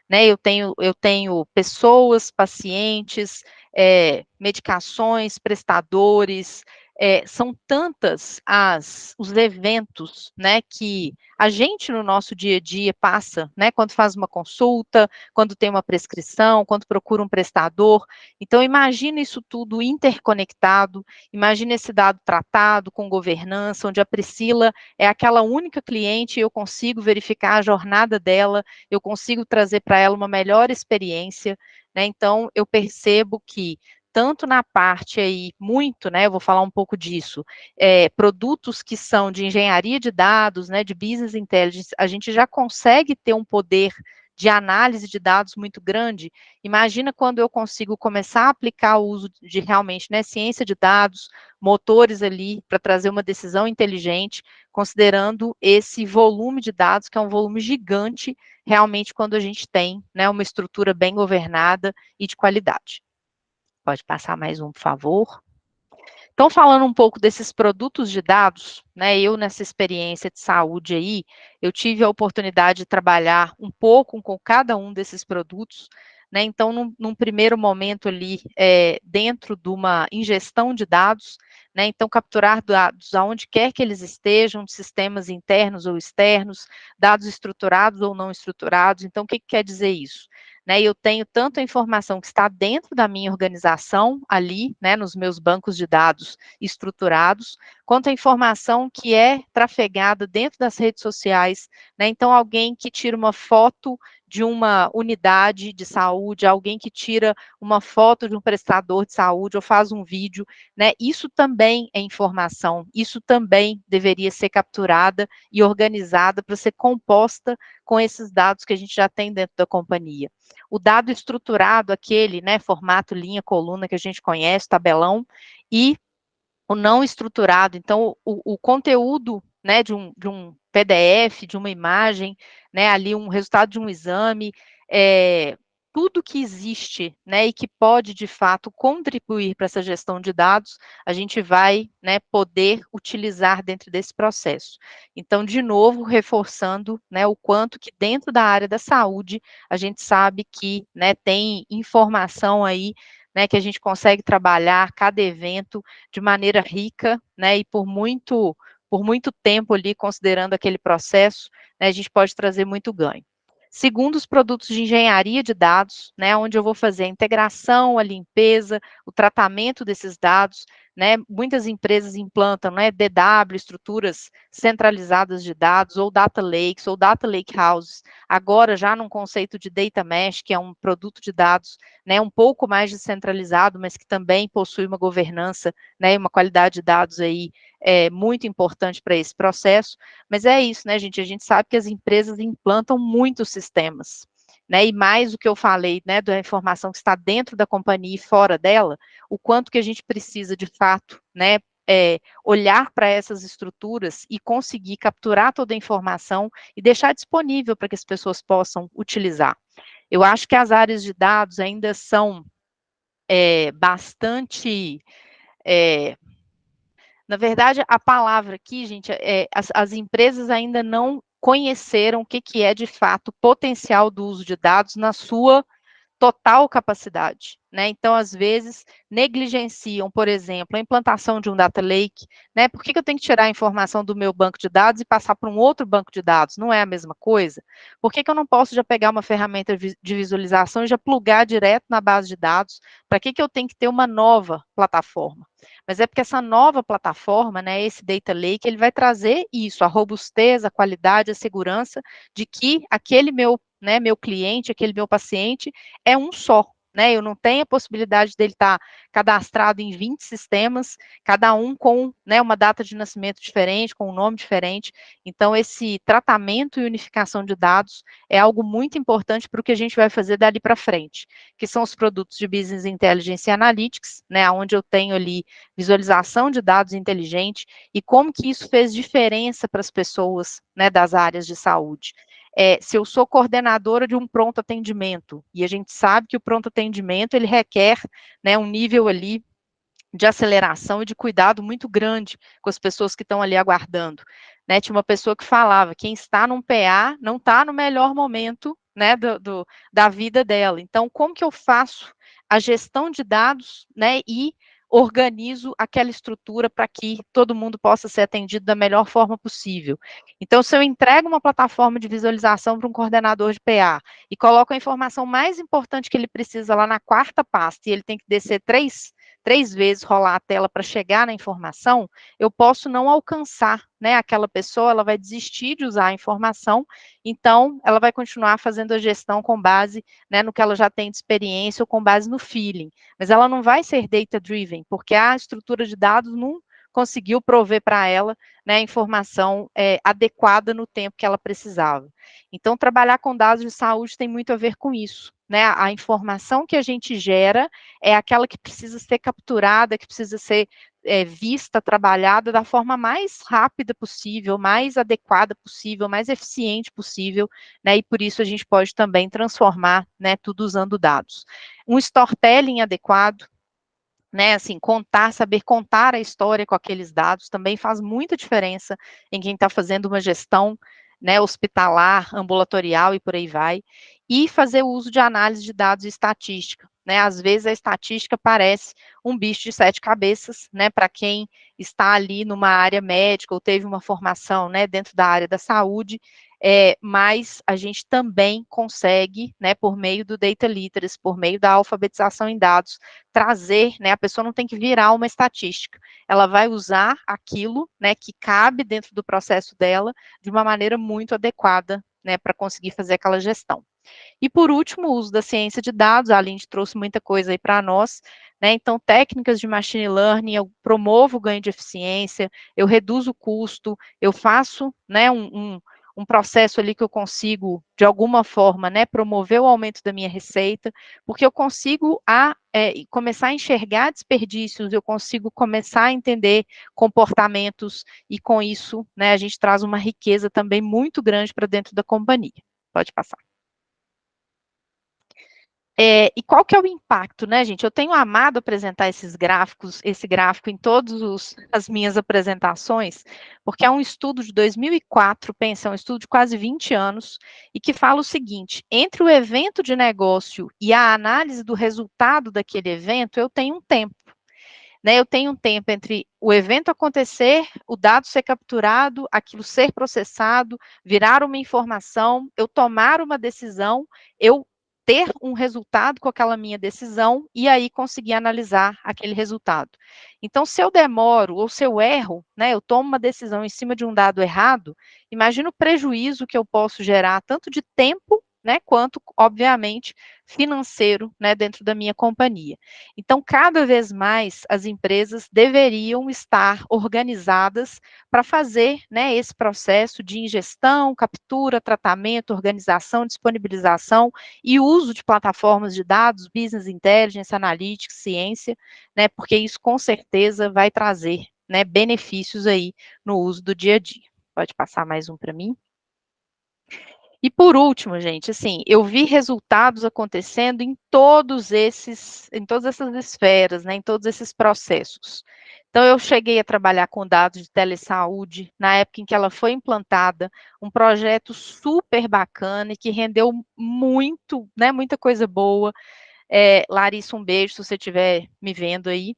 né? Eu tenho pessoas, pacientes, medicações, prestadores. São tantas os eventos, né, que a gente no nosso dia a dia passa, né, quando faz uma consulta, quando tem uma prescrição, quando procura um prestador. Então, imagina isso tudo interconectado, imagina esse dado tratado com governança, onde a Priscila é aquela única cliente e eu consigo verificar a jornada dela, eu consigo trazer para ela uma melhor experiência, né? Então, eu percebo que tanto na parte aí, muito, né, eu vou falar um pouco disso, produtos que são de engenharia de dados, né, de business intelligence, a gente já consegue ter um poder de análise de dados muito grande. Imagina quando eu consigo começar a aplicar o uso de realmente, né, ciência de dados, motores ali, para trazer uma decisão inteligente, considerando esse volume de dados, que é um volume gigante, realmente, quando a gente tem, né, uma estrutura bem governada e de qualidade. Pode passar mais um, por favor. Então, falando um pouco desses produtos de dados, né, eu nessa experiência de saúde aí, eu tive a oportunidade de trabalhar um pouco com cada um desses produtos, né, então, num primeiro momento ali, dentro de uma ingestão de dados, né, então, capturar dados aonde quer que eles estejam, de sistemas internos ou externos, dados estruturados ou não estruturados. Então, o que quer dizer isso? né, e eu tenho tanto a informação que está dentro da minha organização, ali, né, nos meus bancos de dados estruturados, quanto a informação que é trafegada dentro das redes sociais, né, então alguém que tira uma foto de uma unidade de saúde, alguém que tira uma foto de um prestador de saúde ou faz um vídeo, né, isso também é informação, isso também deveria ser capturada e organizada para ser composta com esses dados que a gente já tem dentro da companhia. O dado estruturado, aquele, né, formato linha, coluna que a gente conhece, tabelão, e o não estruturado, então o conteúdo, né, de um PDF, de uma imagem, né, ali um resultado de um exame, tudo que existe, né, e que pode, de fato, contribuir para essa gestão de dados, a gente vai, né, poder utilizar dentro desse processo. Então, de novo, reforçando, né, o quanto que dentro da área da saúde, a gente sabe que, né, tem informação aí, né, que a gente consegue trabalhar cada evento de maneira rica, né, e por muito tempo ali, considerando aquele processo, né, a gente pode trazer muito ganho. Segundo, os produtos de engenharia de dados, né, onde eu vou fazer a integração, a limpeza, o tratamento desses dados, né, muitas empresas implantam, né, DW, estruturas centralizadas de dados, ou data lakes, ou data lake houses, agora já num conceito de data mesh, que é um produto de dados, né, um pouco mais descentralizado, mas que também possui uma governança, né, uma qualidade de dados aí muito importante para esse processo, mas é isso, né, gente, a gente sabe que as empresas implantam muitos sistemas, né, e mais o que eu falei, né, da informação que está dentro da companhia e fora dela, o quanto que a gente precisa, de fato, né, olhar para essas estruturas e conseguir capturar toda a informação e deixar disponível para que as pessoas possam utilizar. Eu acho que as áreas de dados ainda são bastante... na verdade, a palavra aqui, gente, as empresas ainda não conheceram o que é, de fato, o potencial do uso de dados na sua total capacidade, né? Então, às vezes, negligenciam, por exemplo, a implantação de um data lake, né? Por que eu tenho que tirar a informação do meu banco de dados e passar para um outro banco de dados? Não é a mesma coisa? Por que eu não posso já pegar uma ferramenta de visualização e já plugar direto na base de dados? Para que eu tenho que ter uma nova plataforma? Mas é porque essa nova plataforma, né, esse data lake, ele vai trazer isso, a robustez, a qualidade, a segurança de que aquele meu, né, meu cliente, aquele meu paciente é um só, né, eu não tenho a possibilidade dele estar cadastrado em 20 sistemas, cada um com, né, uma data de nascimento diferente, com um nome diferente, então esse tratamento e unificação de dados é algo muito importante para o que a gente vai fazer dali para frente, que são os produtos de Business Intelligence e Analytics, né, onde eu tenho ali visualização de dados inteligente e como que isso fez diferença para as pessoas, né, das áreas de saúde. Se eu sou coordenadora de um pronto atendimento, e a gente sabe que o pronto atendimento, ele requer, né, um nível ali de aceleração e de cuidado muito grande com as pessoas que estão ali aguardando, né, tinha uma pessoa que falava, quem está num PA não está no melhor momento, né, da vida dela, então como que eu faço a gestão de dados, né, e organizo aquela estrutura para que todo mundo possa ser atendido da melhor forma possível. Então, se eu entrego uma plataforma de visualização para um coordenador de PA e coloco a informação mais importante que ele precisa lá na quarta pasta e ele tem que descer três vezes, rolar a tela para chegar na informação, eu posso não alcançar, né, aquela pessoa, ela vai desistir de usar a informação, então ela vai continuar fazendo a gestão com base, né, no que ela já tem de experiência ou com base no feeling, mas ela não vai ser data-driven, porque a estrutura de dados não conseguiu prover para ela, né, a informação adequada no tempo que ela precisava. Então, trabalhar com dados de saúde tem muito a ver com isso, né, a informação que a gente gera é aquela que precisa ser capturada, que precisa ser vista, trabalhada da forma mais rápida possível, mais adequada possível, mais eficiente possível, né, e por isso a gente pode também transformar, né, tudo usando dados. Um storytelling adequado, né, assim, saber contar a história com aqueles dados também faz muita diferença em quem está fazendo uma gestão, né, hospitalar, ambulatorial e por aí vai, e fazer o uso de análise de dados e estatística, né, às vezes a estatística parece um bicho de 7 cabeças, né, para quem está ali numa área médica ou teve uma formação, né, dentro da área da saúde, mas a gente também consegue, né, por meio do data literacy, por meio da alfabetização em dados, trazer, né, a pessoa não tem que virar uma estatística, ela vai usar aquilo, né, que cabe dentro do processo dela de uma maneira muito adequada, né, para conseguir fazer aquela gestão. E por último, o uso da ciência de dados, a Aline trouxe muita coisa aí para nós, né, então técnicas de machine learning, eu promovo o ganho de eficiência, eu reduzo o custo, eu faço, né, um processo ali que eu consigo, de alguma forma, né, promover o aumento da minha receita, porque eu consigo começar a enxergar desperdícios, eu consigo começar a entender comportamentos, e com isso, né, a gente traz uma riqueza também muito grande para dentro da companhia. Pode passar. E qual que é o impacto, né, gente? Eu tenho amado apresentar esse gráfico em todas as minhas apresentações, porque é um estudo de 2004, pensa, é um estudo de quase 20 anos, e que fala o seguinte: entre o evento de negócio e a análise do resultado daquele evento, eu tenho um tempo. Né, eu tenho um tempo entre o evento acontecer, o dado ser capturado, aquilo ser processado, virar uma informação, eu tomar uma decisão, eu ter um resultado com aquela minha decisão e aí conseguir analisar aquele resultado. Então, se eu demoro ou se eu erro, né, eu tomo uma decisão em cima de um dado errado, imagina o prejuízo que eu posso gerar, tanto de tempo, né, quanto, obviamente, financeiro, né, dentro da minha companhia. Então, cada vez mais as empresas deveriam estar organizadas para fazer, né, esse processo de ingestão, captura, tratamento, organização, disponibilização e uso de plataformas de dados, business intelligence, analytics, ciência, né, porque isso com certeza vai trazer, né, benefícios aí no uso do dia a dia. Pode passar mais um para mim? E por último, gente, assim, eu vi resultados acontecendo em todas essas esferas, né, em todos esses processos. Então, eu cheguei a trabalhar com dados de telesaúde, na época em que ela foi implantada, um projeto super bacana e que rendeu muito, né, muita coisa boa. Larissa, um beijo se você estiver me vendo aí.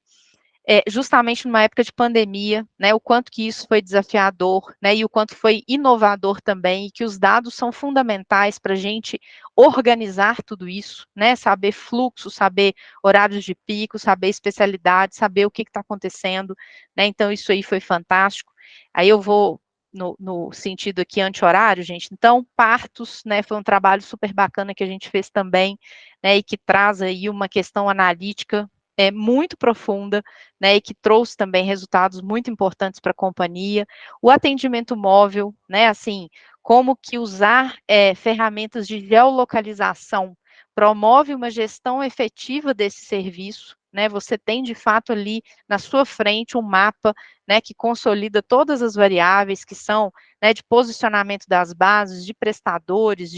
Justamente numa época de pandemia, né, o quanto que isso foi desafiador, né, e o quanto foi inovador também, e que os dados são fundamentais para a gente organizar tudo isso, né, saber fluxo, saber horários de pico, saber especialidade, saber o que está acontecendo, né, então isso aí foi fantástico. Aí eu vou no sentido aqui anti-horário, gente, então partos, né, foi um trabalho super bacana que a gente fez também, né, e que traz aí uma questão analítica muito profunda, né, e que trouxe também resultados muito importantes para a companhia. O atendimento móvel, né, assim, como que usar ferramentas de geolocalização promove uma gestão efetiva desse serviço, né, você tem de fato ali na sua frente um mapa, né, que consolida todas as variáveis que são, né, de posicionamento das bases, de prestadores,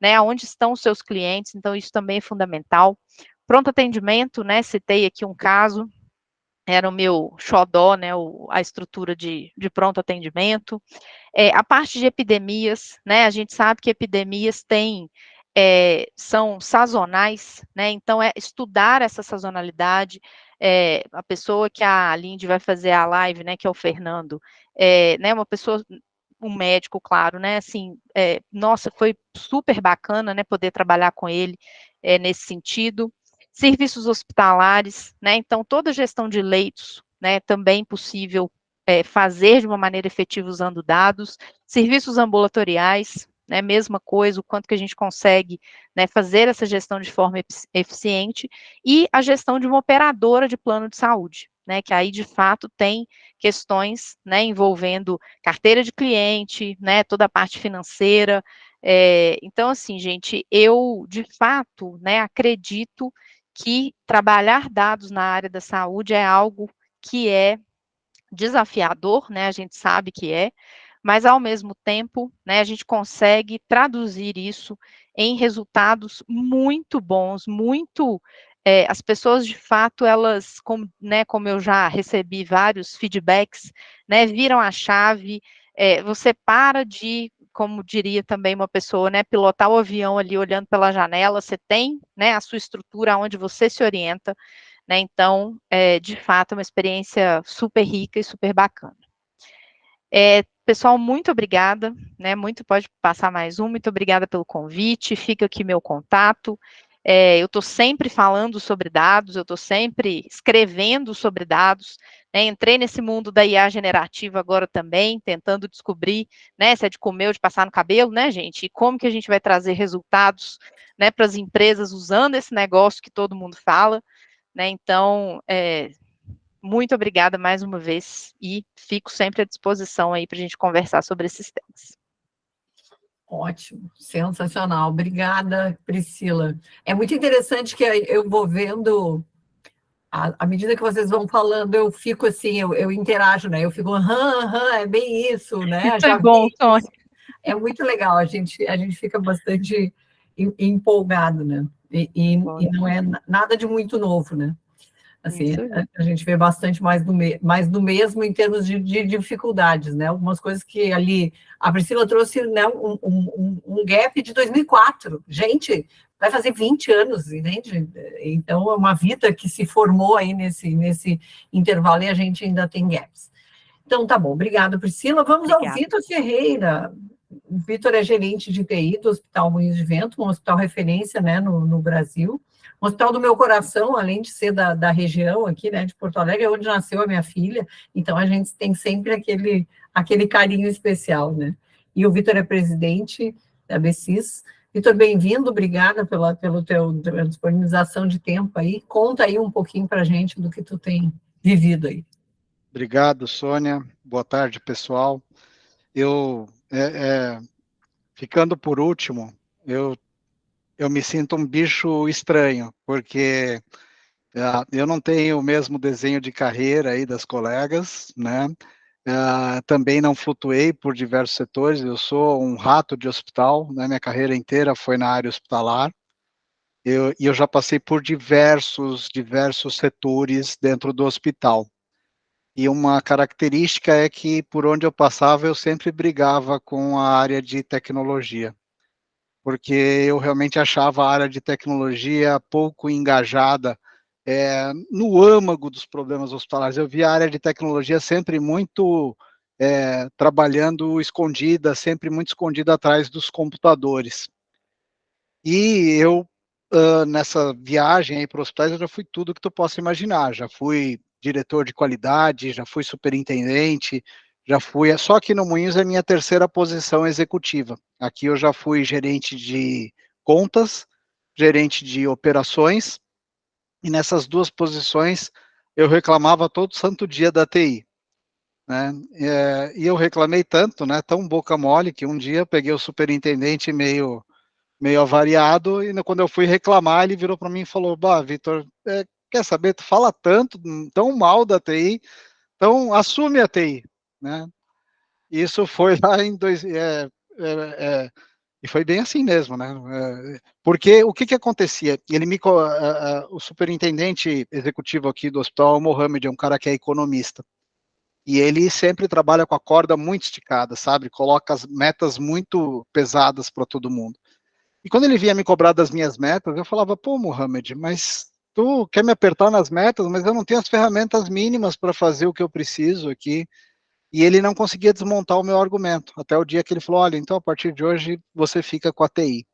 né, onde estão os seus clientes, então isso também é fundamental. Pronto atendimento, né, citei aqui um caso, era o meu xodó, né, a estrutura de pronto atendimento. A parte de epidemias, né, a gente sabe que epidemias são sazonais, né, então estudar essa sazonalidade, a pessoa que a Lindy vai fazer a live, né, que é o Fernando, né, uma pessoa, um médico, claro, né, assim, nossa, foi super bacana, né, poder trabalhar com ele nesse sentido. Serviços hospitalares, né, então toda a gestão de leitos, né, também possível fazer de uma maneira efetiva usando dados. Serviços ambulatoriais, né, mesma coisa, o quanto que a gente consegue, né, fazer essa gestão de forma eficiente, e a gestão de uma operadora de plano de saúde, né, que aí de fato tem questões, né, envolvendo carteira de cliente, né, toda a parte financeira. Então, assim, gente, eu de fato, né, acredito que trabalhar dados na área da saúde é algo que é desafiador, né, a gente sabe que mas ao mesmo tempo, né, a gente consegue traduzir isso em resultados muito bons, as pessoas de fato, elas, como eu já recebi vários feedbacks, né, viram a chave, você para de, como diria também uma pessoa, né, pilotar o avião ali olhando pela janela, você tem, né, a sua estrutura onde você se orienta, né, então, de fato, é uma experiência super rica e super bacana. Pessoal, muito obrigada, né? Pode passar mais um, muito obrigada pelo convite, fica aqui meu contato. Eu estou sempre falando sobre dados, eu estou sempre escrevendo sobre dados, né? Entrei nesse mundo da IA generativa agora também, tentando descobrir, né, se é de comer ou de passar no cabelo, né, gente? E como que a gente vai trazer resultados, né, para as empresas usando esse negócio que todo mundo fala, né? Então, muito obrigada mais uma vez e fico sempre à disposição aí para a gente conversar sobre esses temas. Ótimo, sensacional. Obrigada, Priscila. É muito interessante que eu vou vendo, à medida que vocês vão falando, eu fico assim, eu interajo, né? Eu fico, é bem isso, né? Isso é bom, Sônia. É muito legal, a gente fica bastante empolgado, né? E não é nada de muito novo, né? Assim, a gente vê bastante mais do mesmo em termos de dificuldades, né? Algumas coisas que ali... A Priscila trouxe, né, um gap de 2004. Gente, vai fazer 20 anos, entende? Então, é uma vida que se formou aí nesse intervalo e a gente ainda tem gaps. Então, tá bom. Obrigada, Priscila. Vamos ao Vitor Ferreira. O Vitor é gerente de TI do Hospital Moinhos de Vento, um hospital referência, né, no Brasil. Um hospital do meu coração, além de ser da região aqui, né, de Porto Alegre, é onde nasceu a minha filha, então a gente tem sempre aquele carinho especial, né? E o Vitor é presidente da BCIS. Vitor, bem-vindo, obrigada pela disponibilização de tempo aí. Conta aí um pouquinho para a gente do que tu tem vivido aí. Obrigado, Sônia. Boa tarde, pessoal. Ficando por último, eu me sinto um bicho estranho, porque eu não tenho o mesmo desenho de carreira aí das colegas, né? Também não flutuei por diversos setores, eu sou um rato de hospital, né? Minha carreira inteira foi na área hospitalar, e eu já passei por diversos setores dentro do hospital. E uma característica é que, por onde eu passava, eu sempre brigava com a área de tecnologia, porque eu realmente achava a área de tecnologia pouco engajada no âmago dos problemas hospitalares. Eu via a área de tecnologia sempre muito trabalhando escondida, sempre muito escondida atrás dos computadores. E eu, nessa viagem aí para os hospitais, eu já fui tudo que tu possa imaginar. Já fui diretor de qualidade, já fui superintendente, só que no Moinhos é minha terceira posição executiva. Aqui eu já fui gerente de contas, gerente de operações, e nessas duas posições eu reclamava todo santo dia da TI, né? E eu reclamei tanto, né, tão boca mole, que um dia eu peguei o superintendente meio avariado, e quando eu fui reclamar, ele virou para mim e falou: "Bah, Vitor, quer saber, tu fala tanto, tão mal da TI, então assume a TI", né? Isso foi lá em e foi bem assim mesmo, né? Porque o que acontecia? O superintendente executivo aqui do hospital, o Mohamed, é um cara que é economista, e ele sempre trabalha com a corda muito esticada, sabe? Coloca as metas muito pesadas para todo mundo. E quando ele vinha me cobrar das minhas metas, eu falava: "Pô, Mohamed, mas tu quer me apertar nas metas, mas eu não tenho as ferramentas mínimas para fazer o que eu preciso aqui." E ele não conseguia desmontar o meu argumento, até o dia que ele falou: "Olha, então a partir de hoje você fica com a TI."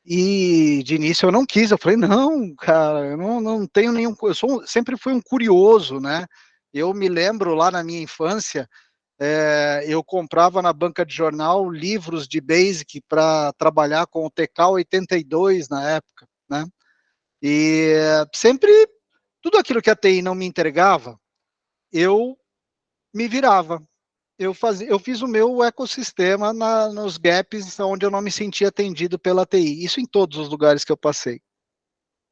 E de início eu não quis, eu falei: "Não, cara, eu não tenho nenhum, sempre fui um curioso, né?" Eu me lembro lá na minha infância, eu comprava na banca de jornal livros de Basic para trabalhar com o TK-82 na época, né? E sempre, tudo aquilo que a TI não me entregava, eu me virava. Eu fiz o meu ecossistema nos gaps onde eu não me sentia atendido pela TI, isso em todos os lugares que eu passei.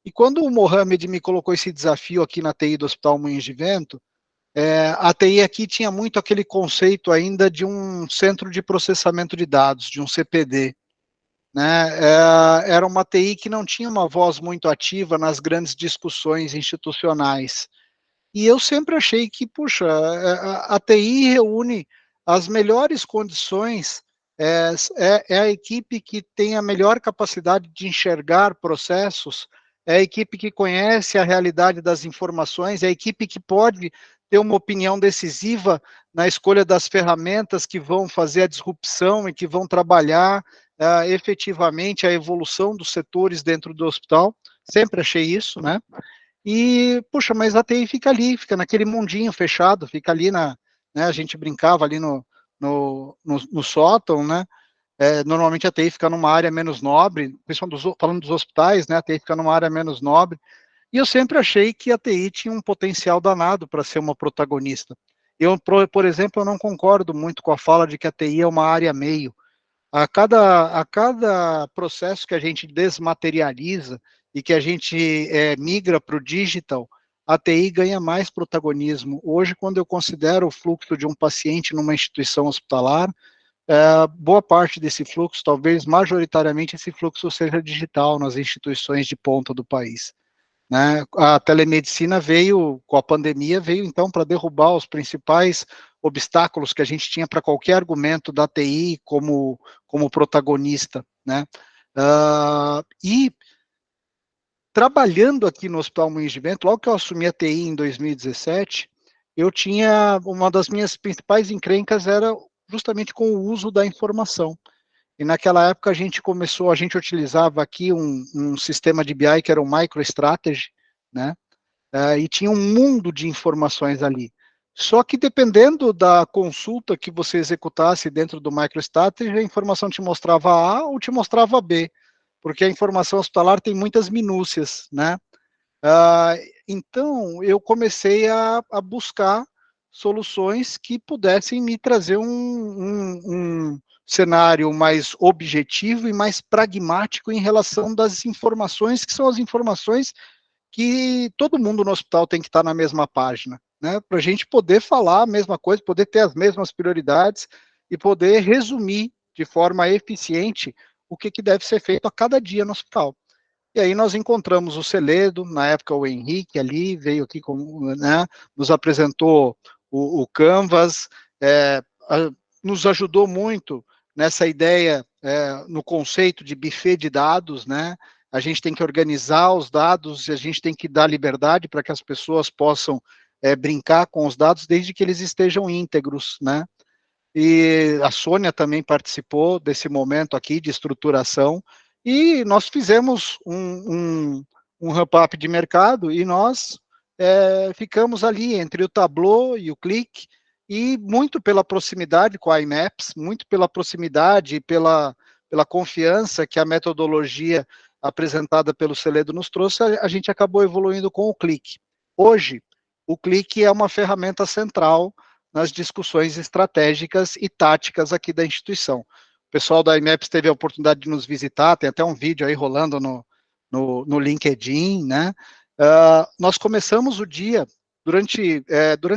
E quando o Mohamed me colocou esse desafio aqui na TI do Hospital Moinhos de Vento, a TI aqui tinha muito aquele conceito ainda de um centro de processamento de dados, de um CPD, né? Era uma TI que não tinha uma voz muito ativa nas grandes discussões institucionais. E eu sempre achei que, puxa, a TI reúne as melhores condições, é a equipe que tem a melhor capacidade de enxergar processos, é a equipe que conhece a realidade das informações, é a equipe que pode ter uma opinião decisiva na escolha das ferramentas que vão fazer a disrupção e que vão trabalhar efetivamente a evolução dos setores dentro do hospital. Sempre achei isso, né? E, puxa, mas a TI fica ali, fica naquele mundinho fechado, fica ali né, a gente brincava ali no sótão, né? Normalmente a TI fica numa área menos nobre, principalmente falando dos hospitais, né? A TI fica numa área menos nobre. E eu sempre achei que a TI tinha um potencial danado para ser uma protagonista. Eu, por exemplo, eu não concordo muito com a fala de que a TI é uma área meio. A cada processo que a gente desmaterializa e que a gente migra para o digital, a TI ganha mais protagonismo. Hoje, quando eu considero o fluxo de um paciente numa instituição hospitalar, boa parte desse fluxo, talvez majoritariamente esse fluxo seja digital nas instituições de ponta do país. Né? A telemedicina veio, com a pandemia, veio então para derrubar os principais obstáculos que a gente tinha para qualquer argumento da TI como protagonista, né? E trabalhando aqui no Hospital Moinhos de Vento, logo que eu assumi a TI em 2017, eu tinha, uma das minhas principais encrencas era justamente com o uso da informação. E naquela época a gente utilizava aqui um sistema de BI que era o MicroStrategy, né? E tinha um mundo de informações ali. Só que dependendo da consulta que você executasse dentro do MicroStrategy, a informação te mostrava A ou te mostrava B, porque a informação hospitalar tem muitas minúcias, né? Então, eu comecei a buscar soluções que pudessem me trazer um cenário mais objetivo e mais pragmático em relação das informações, que são as informações que todo mundo no hospital tem que estar na mesma página, né? Para a gente poder falar a mesma coisa, poder ter as mesmas prioridades e poder resumir de forma eficiente o que deve ser feito a cada dia no hospital. E aí nós encontramos o Celedo, na época o Henrique ali, veio aqui, né, nos apresentou o Canvas, nos ajudou muito nessa ideia, no conceito de buffet de dados, né? A gente tem que organizar os dados, e a gente tem que dar liberdade para que as pessoas possam brincar com os dados, desde que eles estejam íntegros, né? E a Sônia também participou desse momento aqui de estruturação, e nós fizemos um ramp-up de mercado, e nós ficamos ali entre o Tableau e o Qlik, e muito pela proximidade com a IMAPS, muito pela proximidade e pela confiança que a metodologia apresentada pelo Celedo nos trouxe, a gente acabou evoluindo com o Qlik. Hoje, o Qlik é uma ferramenta central nas discussões estratégicas e táticas aqui da instituição. O pessoal da IMAPS teve a oportunidade de nos visitar, tem até um vídeo aí rolando no LinkedIn, né? Nós começamos o dia, durante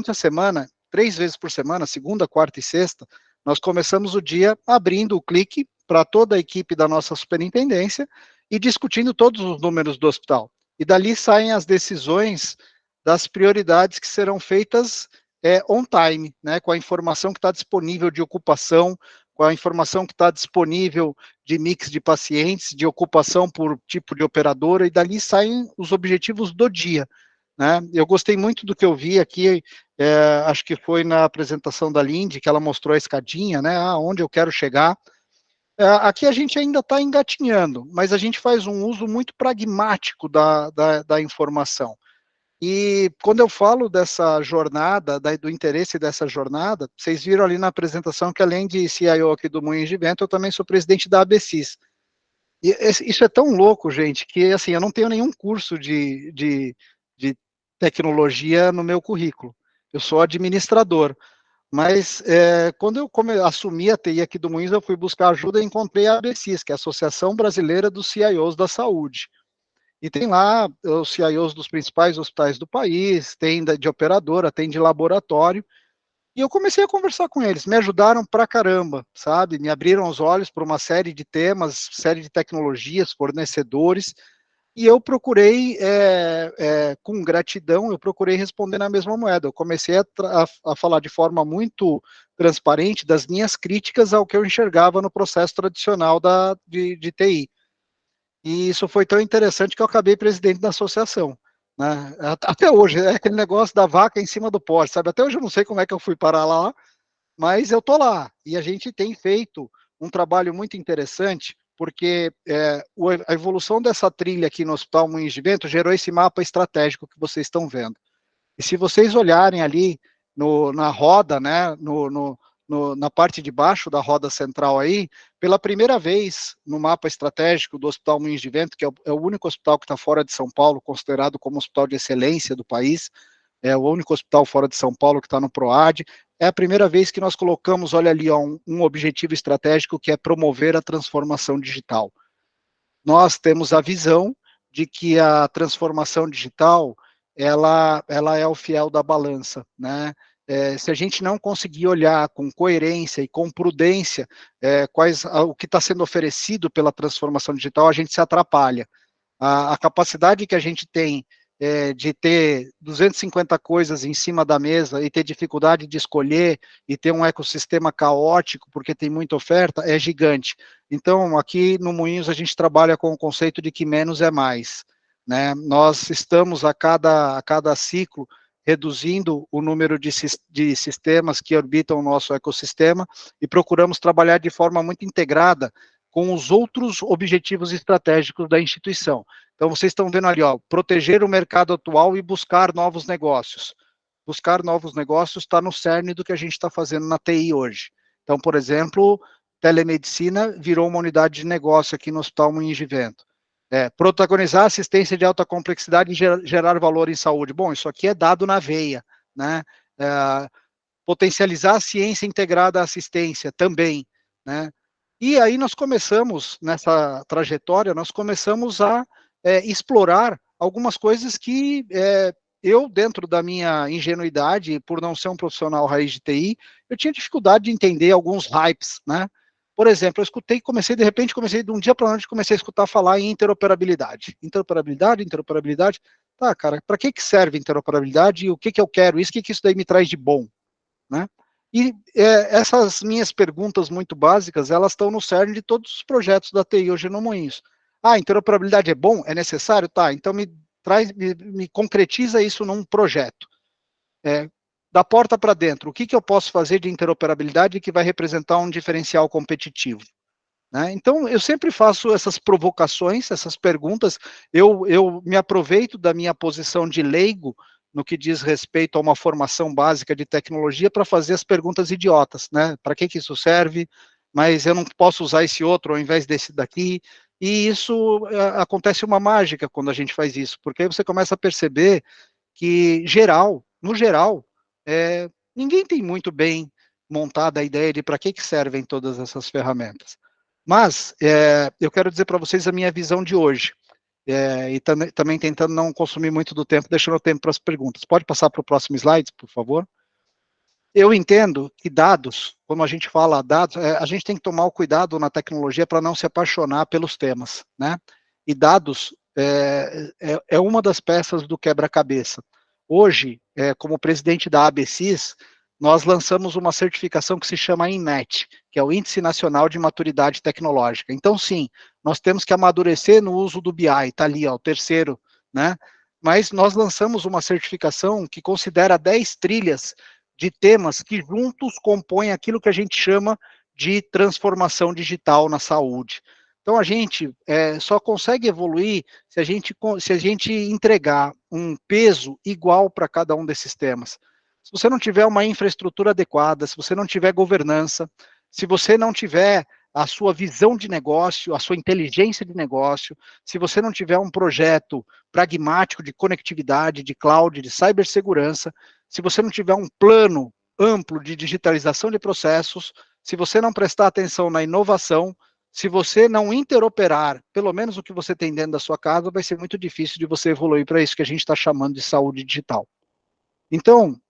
a semana, 3 vezes por semana, segunda, quarta e sexta, nós começamos o dia abrindo o Qlik para toda a equipe da nossa superintendência e discutindo todos os números do hospital. E dali saem as decisões das prioridades que serão feitas on time, né, com a informação que está disponível de ocupação, com a informação que está disponível de mix de pacientes, de ocupação por tipo de operadora, e dali saem os objetivos do dia. Né? Eu gostei muito do que eu vi aqui, acho que foi na apresentação da Lindy, que ela mostrou a escadinha, né, onde eu quero chegar. Aqui a gente ainda está engatinhando, mas a gente faz um uso muito pragmático da informação. E quando eu falo dessa jornada, do interesse dessa jornada, vocês viram ali na apresentação que além de CIO aqui do Moinhos de Vento, eu também sou presidente da ABCIS. E isso é tão louco, gente, que assim, eu não tenho nenhum curso de tecnologia no meu currículo. Eu sou administrador. Mas quando eu assumi a TI aqui do Moinhos, eu fui buscar ajuda e encontrei a ABCIS, que é a Associação Brasileira dos CIOs da Saúde. E tem lá os CIOs dos principais hospitais do país, tem de operadora, tem de laboratório, e eu comecei a conversar com eles, me ajudaram pra caramba, sabe? Me abriram os olhos para uma série de temas, série de tecnologias, fornecedores, e eu procurei, com gratidão, eu procurei responder na mesma moeda. Eu comecei a falar de forma muito transparente das minhas críticas ao que eu enxergava no processo tradicional de TI. E isso foi tão interessante que eu acabei presidente da associação. né? Até hoje, é aquele negócio da vaca em cima do poste, sabe? Até hoje eu não sei como é que eu fui parar lá, mas eu tô lá, e a gente tem feito um trabalho muito interessante, porque a evolução dessa trilha aqui no Hospital Moinhos de Vento gerou esse mapa estratégico que vocês estão vendo. E se vocês olharem ali na roda, né, na parte de baixo da roda central aí, pela primeira vez no mapa estratégico do Hospital Moinhos de Vento, que é o único hospital que está fora de São Paulo, considerado como hospital de excelência do país, é o único hospital fora de São Paulo que está no PROAD, é a primeira vez que nós colocamos, olha ali, ó, um objetivo estratégico que é promover a transformação digital. Nós temos a visão de que a transformação digital, ela é o fiel da balança, né? Se a gente não conseguir olhar com coerência e com prudência o que está sendo oferecido pela transformação digital, a gente se atrapalha. A capacidade que a gente tem de ter 250 coisas em cima da mesa e ter dificuldade de escolher e ter um ecossistema caótico porque tem muita oferta é gigante. Então, aqui no Moinhos a gente trabalha com o conceito de que menos é mais, né? Nós estamos a cada ciclo reduzindo o número de sistemas que orbitam o nosso ecossistema e procuramos trabalhar de forma muito integrada com os outros objetivos estratégicos da instituição. Então, vocês estão vendo ali, ó, proteger o mercado atual e buscar novos negócios. Buscar novos negócios está no cerne do que a gente está fazendo na TI hoje. Então, por exemplo, telemedicina virou uma unidade de negócio aqui no Hospital Moinhos de Vento. Protagonizar assistência de alta complexidade e gerar valor em saúde. Bom, isso aqui é dado na veia, né? Potencializar a ciência integrada à assistência também, né? E aí nós começamos, nessa trajetória, nós começamos a explorar algumas coisas que eu, dentro da minha ingenuidade, por não ser um profissional raiz de TI, eu tinha dificuldade de entender alguns hypes, né? Por exemplo, de repente, de um dia para a noite, comecei a escutar falar em interoperabilidade. Interoperabilidade. Tá, cara, para que serve interoperabilidade e o que eu quero? O que isso daí me traz de bom, né? E essas minhas perguntas muito básicas, elas estão no cerne de todos os projetos da TI hoje no Moinhos. Interoperabilidade é bom? É necessário? Tá, então me concretiza isso num projeto. Da porta para dentro, o que eu posso fazer de interoperabilidade que vai representar um diferencial competitivo? Né? Então, eu sempre faço essas provocações, essas perguntas, eu me aproveito da minha posição de leigo no que diz respeito a uma formação básica de tecnologia para fazer as perguntas idiotas, né? Para que isso serve? Mas eu não posso usar esse outro ao invés desse daqui. E isso acontece uma mágica quando a gente faz isso, porque aí você começa a perceber que, no geral, ninguém tem muito bem montada a ideia de para que servem todas essas ferramentas. Mas eu quero dizer para vocês a minha visão de hoje. E também tentando não consumir muito do tempo, deixando o tempo para as perguntas. Pode passar para o próximo slide, por favor? Eu entendo que dados, quando a gente fala dados, a gente tem que tomar o cuidado na tecnologia para não se apaixonar pelos temas, né? E dados é uma das peças do quebra-cabeça. Hoje, como presidente da ABCIS, nós lançamos uma certificação que se chama INMET, que é o Índice Nacional de Maturidade Tecnológica. Então, sim, nós temos que amadurecer no uso do BI, está ali, ó, o terceiro, né? Mas nós lançamos uma certificação que considera 10 trilhas de temas que juntos compõem aquilo que a gente chama de transformação digital na saúde. Então, a gente só consegue evoluir se a gente entregar um peso igual para cada um desses temas. Se você não tiver uma infraestrutura adequada, se você não tiver governança, se você não tiver a sua visão de negócio, a sua inteligência de negócio, se você não tiver um projeto pragmático de conectividade, de cloud, de cibersegurança, se você não tiver um plano amplo de digitalização de processos, se você não prestar atenção na inovação, se você não interoperar, pelo menos o que você tem dentro da sua casa, vai ser muito difícil de você evoluir para isso que a gente está chamando de saúde digital. Então,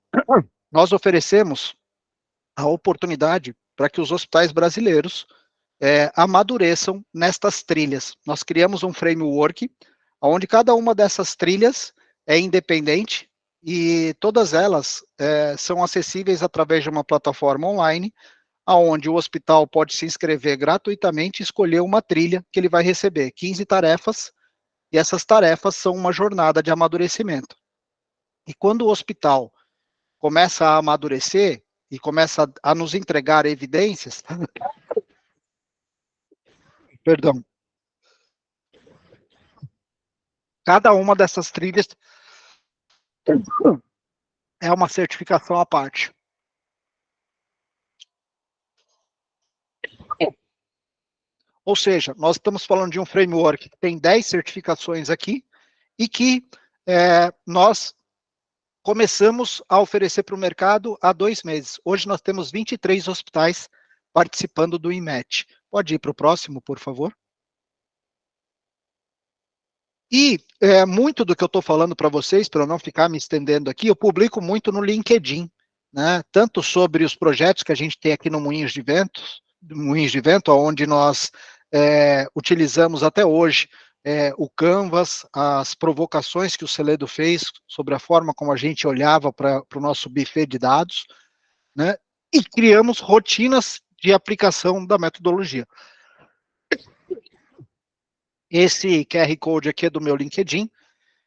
nós oferecemos a oportunidade para que os hospitais brasileiros amadureçam nestas trilhas. Nós criamos um framework, onde cada uma dessas trilhas é independente e todas elas são acessíveis através de uma plataforma online, onde o hospital pode se inscrever gratuitamente e escolher uma trilha que ele vai receber 15 tarefas, E essas tarefas são uma jornada de amadurecimento. E quando o hospital começa a amadurecer e começa a nos entregar evidências, perdão, cada uma dessas trilhas é uma certificação à parte. Ou seja, nós estamos falando de um framework que tem 10 certificações aqui e que nós começamos a oferecer para o mercado há 2 meses. Hoje nós temos 23 hospitais participando do IMET. Pode ir para o próximo, por favor? E muito do que eu estou falando para vocês, para eu não ficar me estendendo aqui, eu publico muito no LinkedIn, né? Tanto sobre os projetos que a gente tem aqui no Moinhos de Vento, onde nós utilizamos até hoje o Canvas, as provocações que o Celedo fez sobre a forma como a gente olhava para o nosso buffet de dados, né? E criamos rotinas de aplicação da metodologia. Esse QR Code aqui é do meu LinkedIn,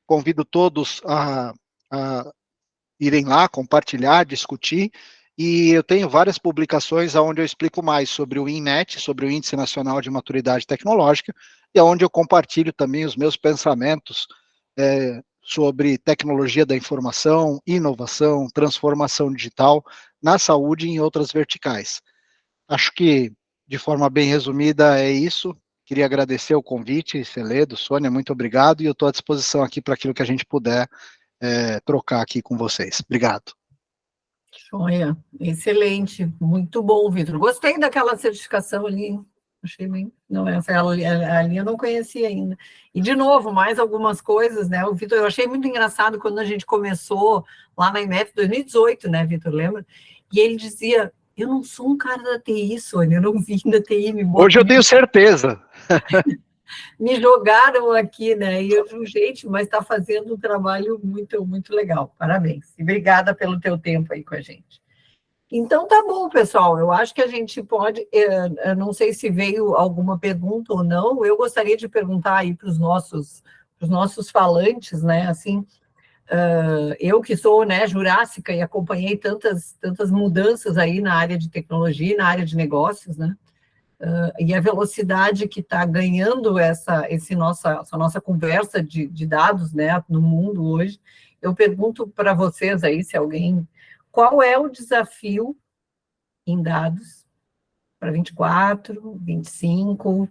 convido todos a irem lá, compartilhar, discutir, e eu tenho várias publicações onde eu explico mais sobre o INMET, sobre o Índice Nacional de Maturidade Tecnológica, e onde eu compartilho também os meus pensamentos sobre tecnologia da informação, inovação, transformação digital na saúde e em outras verticais. Acho que, de forma bem resumida, é isso. Queria agradecer o convite, Celedo, Sônia, muito obrigado, e eu estou à disposição aqui para aquilo que a gente puder trocar aqui com vocês. Obrigado. Joia, excelente, muito bom, Vitor. Gostei daquela certificação ali, achei bem. Não, essa ali eu não conhecia ainda. E, de novo, mais algumas coisas, né? O Vitor, eu achei muito engraçado quando a gente começou lá na IMET 2018, né, Vitor, lembra? E ele dizia: eu não sou um cara da TI, Sônia, eu não vim da TI. Hoje eu tenho certeza. Me jogaram aqui, né? E eu digo, gente, mas está fazendo um trabalho muito, muito legal. Parabéns. E obrigada pelo teu tempo aí com a gente. Então, tá bom, pessoal. Eu acho que a gente pode... Eu não sei se veio alguma pergunta ou não. Eu gostaria de perguntar aí para os nossos falantes, né? Assim, eu que sou, né, jurássica e acompanhei tantas mudanças aí na área de tecnologia e na área de negócios, né? E a velocidade que está ganhando essa nossa conversa de dados, né, no mundo hoje, eu pergunto para vocês aí, se alguém, qual é o desafio em dados para 24, 25,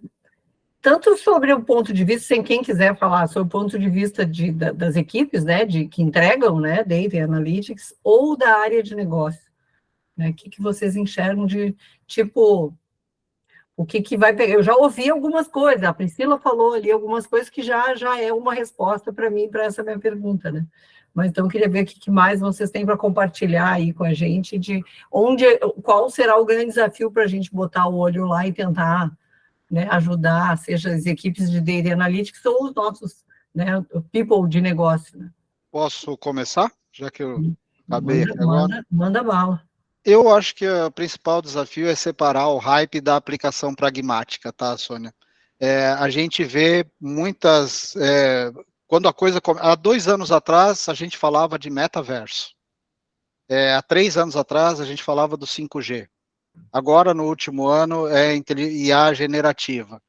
tanto sobre o ponto de vista, sem quem quiser falar, sobre o ponto de vista das equipes, né, que entregam, né, Data Analytics, ou da área de negócio, né, o que vocês enxergam de, tipo... O que vai pegar? Eu já ouvi algumas coisas, a Priscila falou ali algumas coisas que já é uma resposta para mim, para essa minha pergunta, né? Mas então eu queria ver o que mais vocês têm para compartilhar aí com a gente, de qual será o grande desafio para a gente botar o olho lá e tentar, né, ajudar, seja as equipes de Data Analytics ou os nossos, né, people de negócio. Né? Posso começar? Já que eu acabei aqui agora. Manda bala. Eu acho que o principal desafio é separar o hype da aplicação pragmática, tá, Sônia? A gente vê muitas... quando a coisa... Há 2 anos atrás, a gente falava de metaverso. Há 3 anos atrás, a gente falava do 5G. Agora, no último ano, é IA generativa.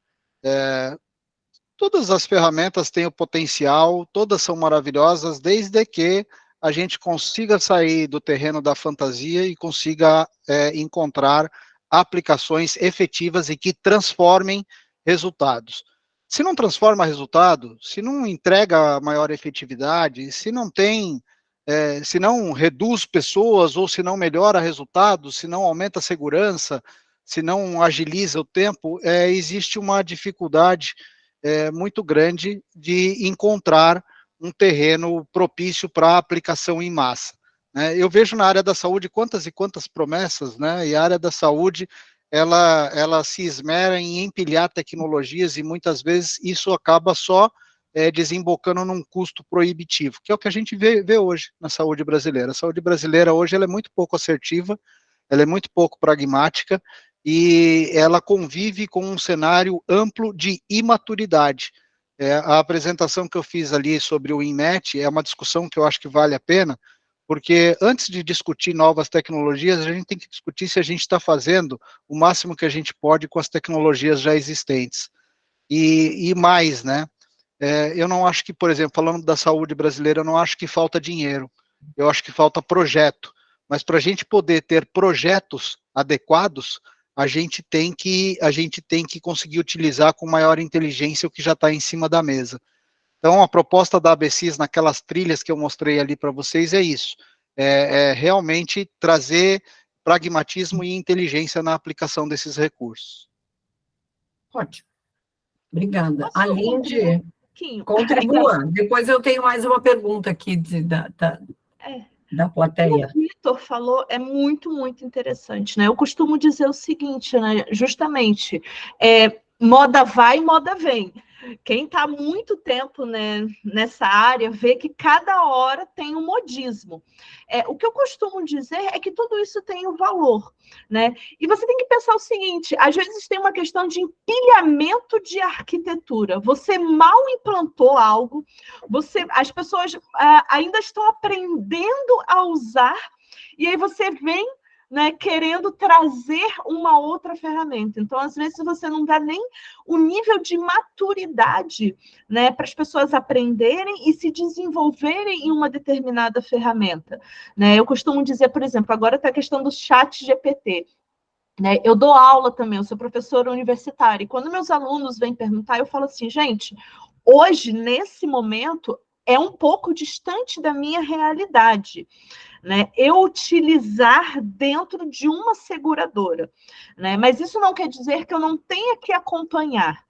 Todas as ferramentas têm o potencial, todas são maravilhosas, desde que a gente consiga sair do terreno da fantasia e consiga encontrar aplicações efetivas e que transformem resultados. Se não transforma resultado, se não entrega maior efetividade, se não tem, se não reduz pessoas, ou se não melhora resultados, se não aumenta a segurança, se não agiliza o tempo, existe uma dificuldade muito grande de encontrar um terreno propício para aplicação em massa. Né? Eu vejo na área da saúde quantas e quantas promessas, né? E a área da saúde, ela se esmera em empilhar tecnologias e muitas vezes isso acaba só desembocando num custo proibitivo, que é o que a gente vê hoje na saúde brasileira. A saúde brasileira hoje ela é muito pouco assertiva, ela é muito pouco pragmática e ela convive com um cenário amplo de imaturidade. A apresentação que eu fiz ali sobre o InMatch é uma discussão que eu acho que vale a pena, porque antes de discutir novas tecnologias, a gente tem que discutir se a gente está fazendo o máximo que a gente pode com as tecnologias já existentes. E mais, né? Eu não acho que, por exemplo, falando da saúde brasileira, eu não acho que falta dinheiro, eu acho que falta projeto. Mas para a gente poder ter projetos adequados, a gente tem que conseguir utilizar com maior inteligência o que já está em cima da mesa. Então, a proposta da ABCIS naquelas trilhas que eu mostrei ali para vocês é isso, realmente trazer pragmatismo e inteligência na aplicação desses recursos. Ótimo. Obrigada. Posso Além de... pouquinho? Contribua. Depois eu tenho mais uma pergunta aqui da plateia. O que o Vitor falou é muito, muito interessante, né? Eu costumo dizer o seguinte, né? Justamente, moda vai, moda vem. Quem está há muito tempo, né, nessa área vê que cada hora tem um modismo. O que eu costumo dizer é que tudo isso tem um valor, né? E você tem que pensar o seguinte: às vezes tem uma questão de empilhamento de arquitetura. Você mal implantou algo, as pessoas ainda estão aprendendo a usar, e aí você vem, né, querendo trazer uma outra ferramenta. Então, às vezes, você não dá nem o nível de maturidade, né, para as pessoas aprenderem e se desenvolverem em uma determinada ferramenta, né? Eu costumo dizer, por exemplo, agora está a questão do ChatGPT. Né? Eu dou aula também, eu sou professora universitária, e quando meus alunos vêm perguntar, eu falo assim, gente, hoje, nesse momento, é um pouco distante da minha realidade, né? Eu utilizar dentro de uma seguradora, né? Mas isso não quer dizer que eu não tenha que acompanhar,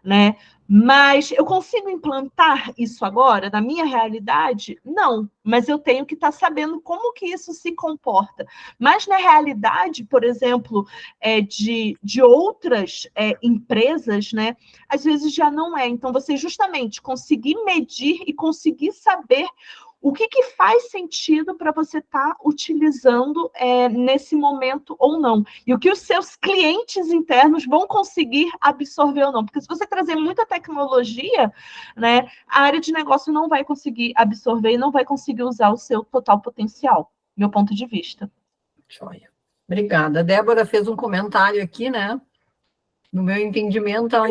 né? Mas eu consigo implantar isso agora na minha realidade? Não, mas eu tenho que estar sabendo como que isso se comporta. Mas na realidade, por exemplo, de outras empresas, né, às vezes já não é. Então, você justamente conseguir medir e conseguir saber o que faz sentido para você estar utilizando nesse momento ou não. E o que os seus clientes internos vão conseguir absorver ou não. Porque se você trazer muita tecnologia, né, a área de negócio não vai conseguir absorver e não vai conseguir usar o seu total potencial, meu ponto de vista. Joia. Obrigada. A Débora fez um comentário aqui, né? No meu entendimento, a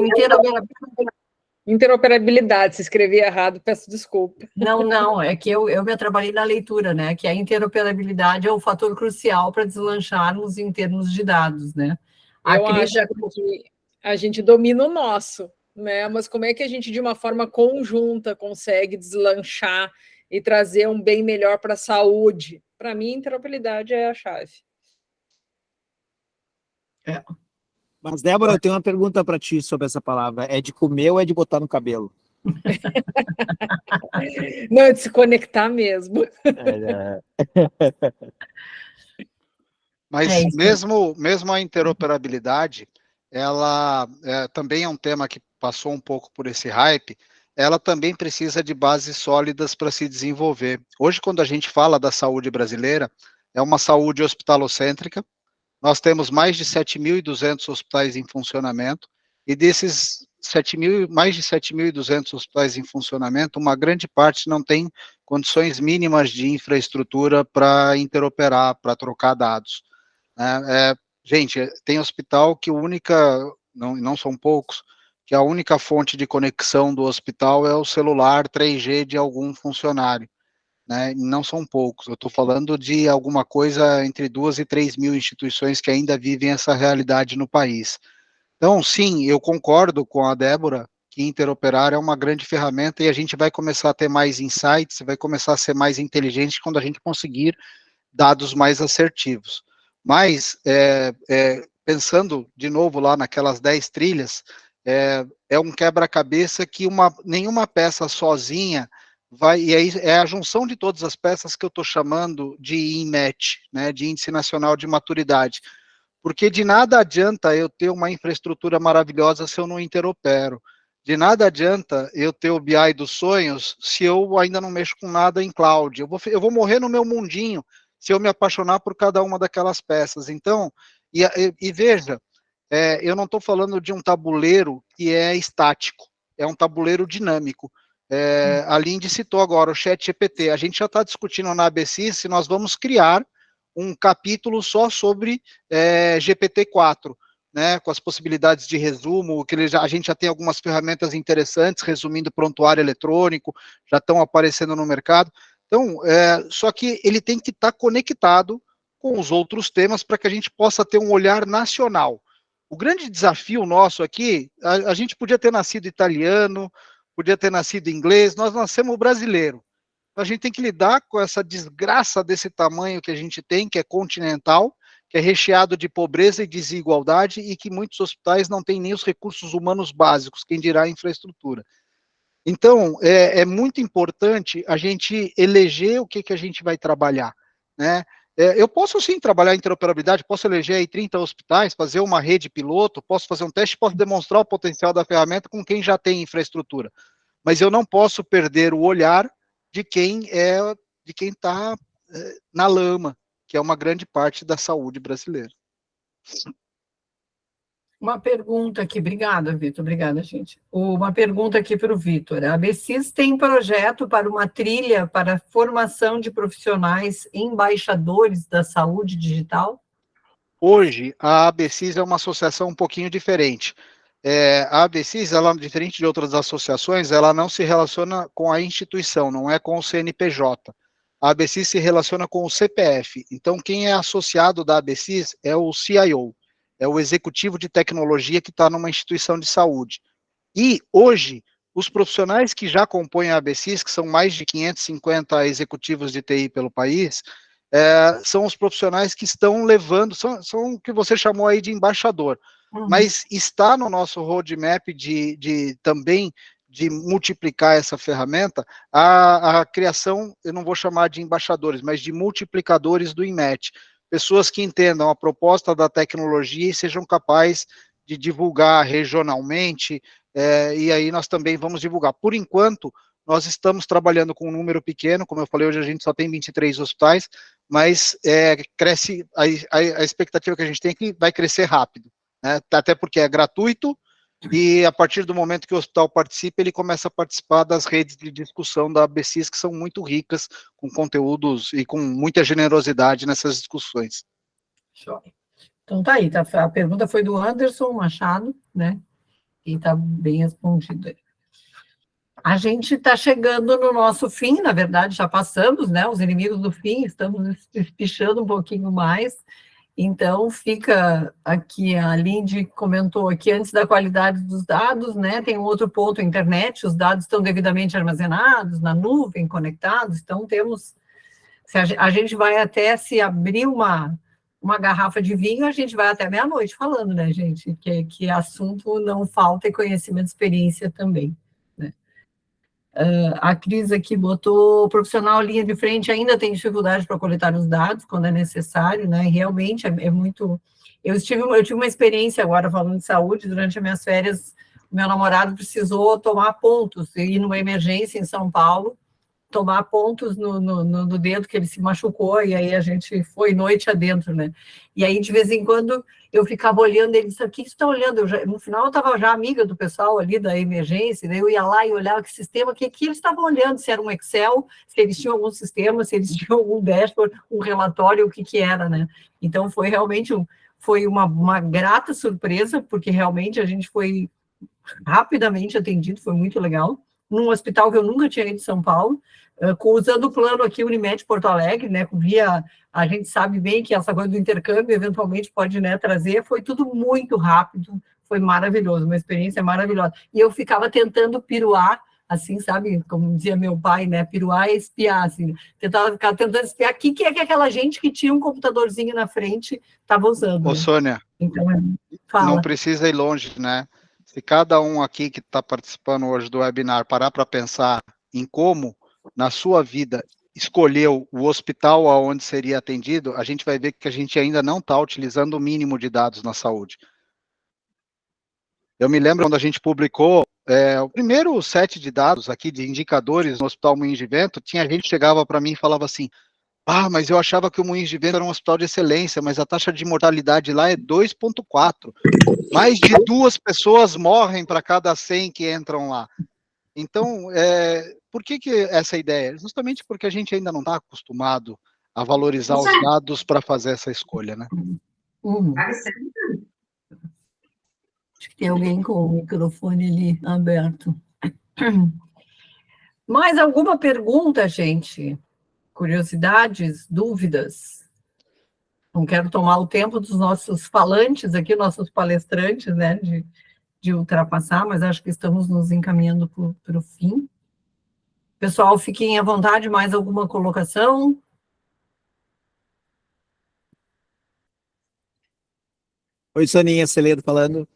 Interoperabilidade, se escrevi errado, peço desculpa. Não, é que eu me atrapalhei na leitura, né? Que a interoperabilidade é um fator crucial para deslancharmos em termos de dados, né? Eu acho que a gente domina o nosso, né? Mas como é que a gente, de uma forma conjunta, consegue deslanchar e trazer um bem melhor para a saúde? Para mim, interoperabilidade é a chave. Mas, Débora, eu tenho uma pergunta para ti sobre essa palavra. É de comer ou é de botar no cabelo? Não, é de se conectar mesmo. Mas mesmo a interoperabilidade, ela também é um tema que passou um pouco por esse hype, ela também precisa de bases sólidas para se desenvolver. Hoje, quando a gente fala da saúde brasileira, é uma saúde hospitalocêntrica. Nós temos mais de 7.200 hospitais em funcionamento, e desses mais de 7.200 hospitais em funcionamento, uma grande parte não tem condições mínimas de infraestrutura para interoperar, para trocar dados. Gente, tem hospital que não são poucos, que a única fonte de conexão do hospital é o celular 3G de algum funcionário. Né? Não são poucos, eu estou falando de alguma coisa entre 2 e 3 mil instituições que ainda vivem essa realidade no país. Então, sim, eu concordo com a Débora que interoperar é uma grande ferramenta e a gente vai começar a ter mais insights, vai começar a ser mais inteligente quando a gente conseguir dados mais assertivos. Mas, pensando de novo lá naquelas 10 trilhas, é um quebra-cabeça que nenhuma peça sozinha e aí é a junção de todas as peças que eu estou chamando de InMatch, né, de Índice Nacional de Maturidade, porque de nada adianta eu ter uma infraestrutura maravilhosa se eu não interopero, de nada adianta eu ter o BI dos sonhos se eu ainda não mexo com nada em cloud, eu vou morrer no meu mundinho se eu me apaixonar por cada uma daquelas peças. Então, e veja, eu não estou falando de um tabuleiro que é estático, é um tabuleiro dinâmico. A Lindy citou agora o ChatGPT. A gente já está discutindo na ABC se nós vamos criar um capítulo só sobre GPT-4, né, com as possibilidades de resumo, a gente já tem algumas ferramentas interessantes, resumindo prontuário eletrônico, já estão aparecendo no mercado. Então, só que ele tem que estar conectado com os outros temas para que a gente possa ter um olhar nacional. O grande desafio nosso aqui, a gente podia ter nascido italiano, podia ter nascido inglês, nós nascemos brasileiro. A gente tem que lidar com essa desgraça desse tamanho que a gente tem, que é continental, que é recheado de pobreza e desigualdade e que muitos hospitais não têm nem os recursos humanos básicos, quem dirá a infraestrutura. Então, é muito importante a gente eleger o que a gente vai trabalhar, né? Eu posso sim trabalhar em interoperabilidade, posso eleger aí 30 hospitais, fazer uma rede piloto, posso fazer um teste, posso demonstrar o potencial da ferramenta com quem já tem infraestrutura, mas eu não posso perder o olhar de quem está na lama, que é uma grande parte da saúde brasileira. Uma pergunta aqui, obrigada, Vitor, obrigada, gente. Uma pergunta aqui para o Vitor. A ABCIS tem projeto para uma trilha para formação de profissionais embaixadores da saúde digital? Hoje, a ABCIS é uma associação um pouquinho diferente. A ABCIS, ela, diferente de outras associações, ela não se relaciona com a instituição, não é com o CNPJ. A ABCIS se relaciona com o CPF. Então, quem é associado da ABCIS é o CIO, é o executivo de tecnologia que está numa instituição de saúde. E, hoje, os profissionais que já compõem a ABCIS, que são mais de 550 executivos de TI pelo país, são os profissionais que estão levando, são o que você chamou aí de embaixador, mas está no nosso roadmap também de multiplicar essa ferramenta, a criação, eu não vou chamar de embaixadores, mas de multiplicadores do INMET, pessoas que entendam a proposta da tecnologia e sejam capazes de divulgar regionalmente, e aí nós também vamos divulgar. Por enquanto, nós estamos trabalhando com um número pequeno, como eu falei, hoje a gente só tem 23 hospitais, mas cresce, a expectativa que a gente tem é que vai crescer rápido, né? Até porque é gratuito, e a partir do momento que o hospital participa, ele começa a participar das redes de discussão da ABCIS, que são muito ricas, com conteúdos e com muita generosidade nessas discussões. Então tá aí, a pergunta foi do Anderson Machado, né? E tá bem respondida. A gente está chegando no nosso fim, na verdade, já passamos, né? Os inimigos do fim, estamos espichando um pouquinho mais. Então, fica aqui, a Lindy comentou aqui, antes da qualidade dos dados, né, tem um outro ponto, a internet, os dados estão devidamente armazenados, na nuvem, conectados, então a gente vai até, se abrir uma garrafa de vinho, a gente vai até meia-noite falando, né, gente, que assunto não falta e conhecimento e experiência também, né. A Cris aqui botou, o profissional linha de frente ainda tem dificuldade para coletar os dados quando é necessário, né, realmente é muito... Eu tive uma experiência agora falando de saúde, durante as minhas férias, meu namorado precisou tomar pontos, ir numa emergência em São Paulo, tomar pontos no dedo, que ele se machucou, e aí a gente foi noite adentro, né? E aí, de vez em quando, eu ficava olhando, ele disse, o que você está olhando? No final, eu estava já amiga do pessoal ali da emergência, daí eu ia lá e olhava que sistema, que eles estavam olhando, se era um Excel, se eles tinham algum sistema, se eles tinham algum dashboard, um relatório, o que era, né? Então, foi realmente uma grata surpresa, porque realmente a gente foi rapidamente atendido, foi muito legal, num hospital que eu nunca tinha ido em São Paulo, usando o plano aqui Unimed Porto Alegre, né, a gente sabe bem que essa coisa do intercâmbio eventualmente pode, né, trazer, foi tudo muito rápido, foi maravilhoso, uma experiência maravilhosa, e eu ficava tentando piruar, assim, sabe, como dizia meu pai, né, piruar e espiar, assim, ficar tentando espiar, o que é que aquela gente que tinha um computadorzinho na frente estava usando. Ô, Sônia, então, fala. Não precisa ir longe, né? Se cada um aqui que está participando hoje do webinar parar para pensar em como, na sua vida, escolheu o hospital aonde seria atendido, a gente vai ver que a gente ainda não está utilizando o mínimo de dados na saúde. Eu me lembro quando a gente publicou o primeiro set de dados aqui, de indicadores no Hospital Moinhos de Vento, tinha gente que chegava para mim e falava assim, Mas eu achava que o Moinhos de Vento era um hospital de excelência, mas a taxa de mortalidade lá é 2,4. Mais de 2 pessoas morrem para cada 100 que entram lá. Então, por que essa ideia? Justamente porque a gente ainda não está acostumado a valorizar os dados para fazer essa escolha, né? Acho que tem alguém com o microfone ali aberto. Mais alguma pergunta, gente? Curiosidades, dúvidas? Não quero tomar o tempo dos nossos falantes aqui, nossos palestrantes, né, de ultrapassar, mas acho que estamos nos encaminhando para o fim. Pessoal, fiquem à vontade, mais alguma colocação? Oi, Soninha, Celedo falando.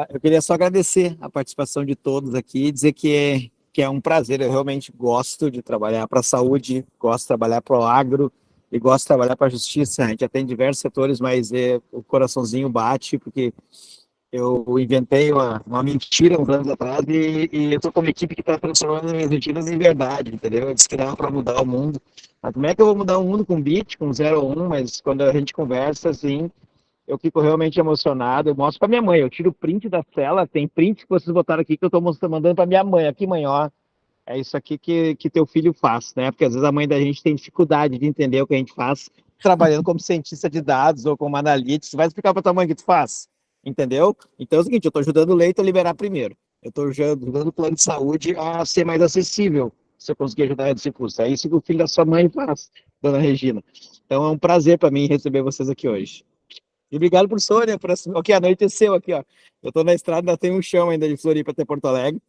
Eu queria só agradecer a participação de todos aqui e dizer que é um prazer. Eu realmente gosto de trabalhar para a saúde, gosto de trabalhar para o agro e gosto de trabalhar para a justiça. A gente atende diversos setores, mas o coraçãozinho bate, porque eu inventei uma mentira uns anos atrás e eu estou com uma equipe que está transformando minhas mentiras em verdade, entendeu? Eu disse que dava para mudar o mundo. Mas como é que eu vou mudar o mundo com bit, com 0 ou 1? Mas quando a gente conversa, assim, eu fico realmente emocionado. Eu mostro para minha mãe, eu tiro o print da cela, tem print que vocês botaram aqui que eu estou mandando para minha mãe. Aqui, mãe, ó, é isso aqui que teu filho faz, né? Porque às vezes a mãe da gente tem dificuldade de entender o que a gente faz trabalhando como cientista de dados ou como analista. Você vai explicar para tua mãe o que tu faz, entendeu? Então é o seguinte, eu estou ajudando o leito a liberar primeiro. Eu estou ajudando o plano de saúde a ser mais acessível, se eu conseguir ajudar a reduzir custo. É isso que o filho da sua mãe faz, dona Regina. Então é um prazer para mim receber vocês aqui hoje. E obrigado por Sônia, por essa... Ok, anoiteceu aqui, ó. Eu estou na estrada, ainda tem um chão ainda de Floripa até Porto Alegre,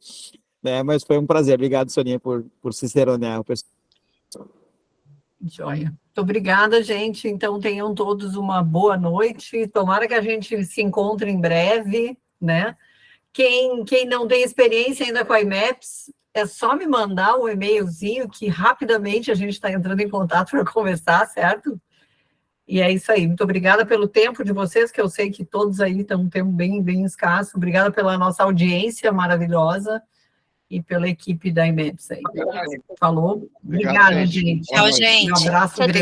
né? Mas foi um prazer. Obrigado, Soninha, por ciceronear o pessoal. Joia. Muito obrigada, gente. Então, tenham todos uma boa noite. Tomara que a gente se encontre em breve, né? Quem não tem experiência ainda com a IMAPS, é só me mandar um e-mailzinho que rapidamente a gente está entrando em contato para conversar, certo? E é isso aí. Muito obrigada pelo tempo de vocês, que eu sei que todos aí estão um tempo bem, bem escasso. Obrigada pela nossa audiência maravilhosa e pela equipe da IMAPS aí. Falou? Obrigada, gente. Tchau, gente. Um abraço grande.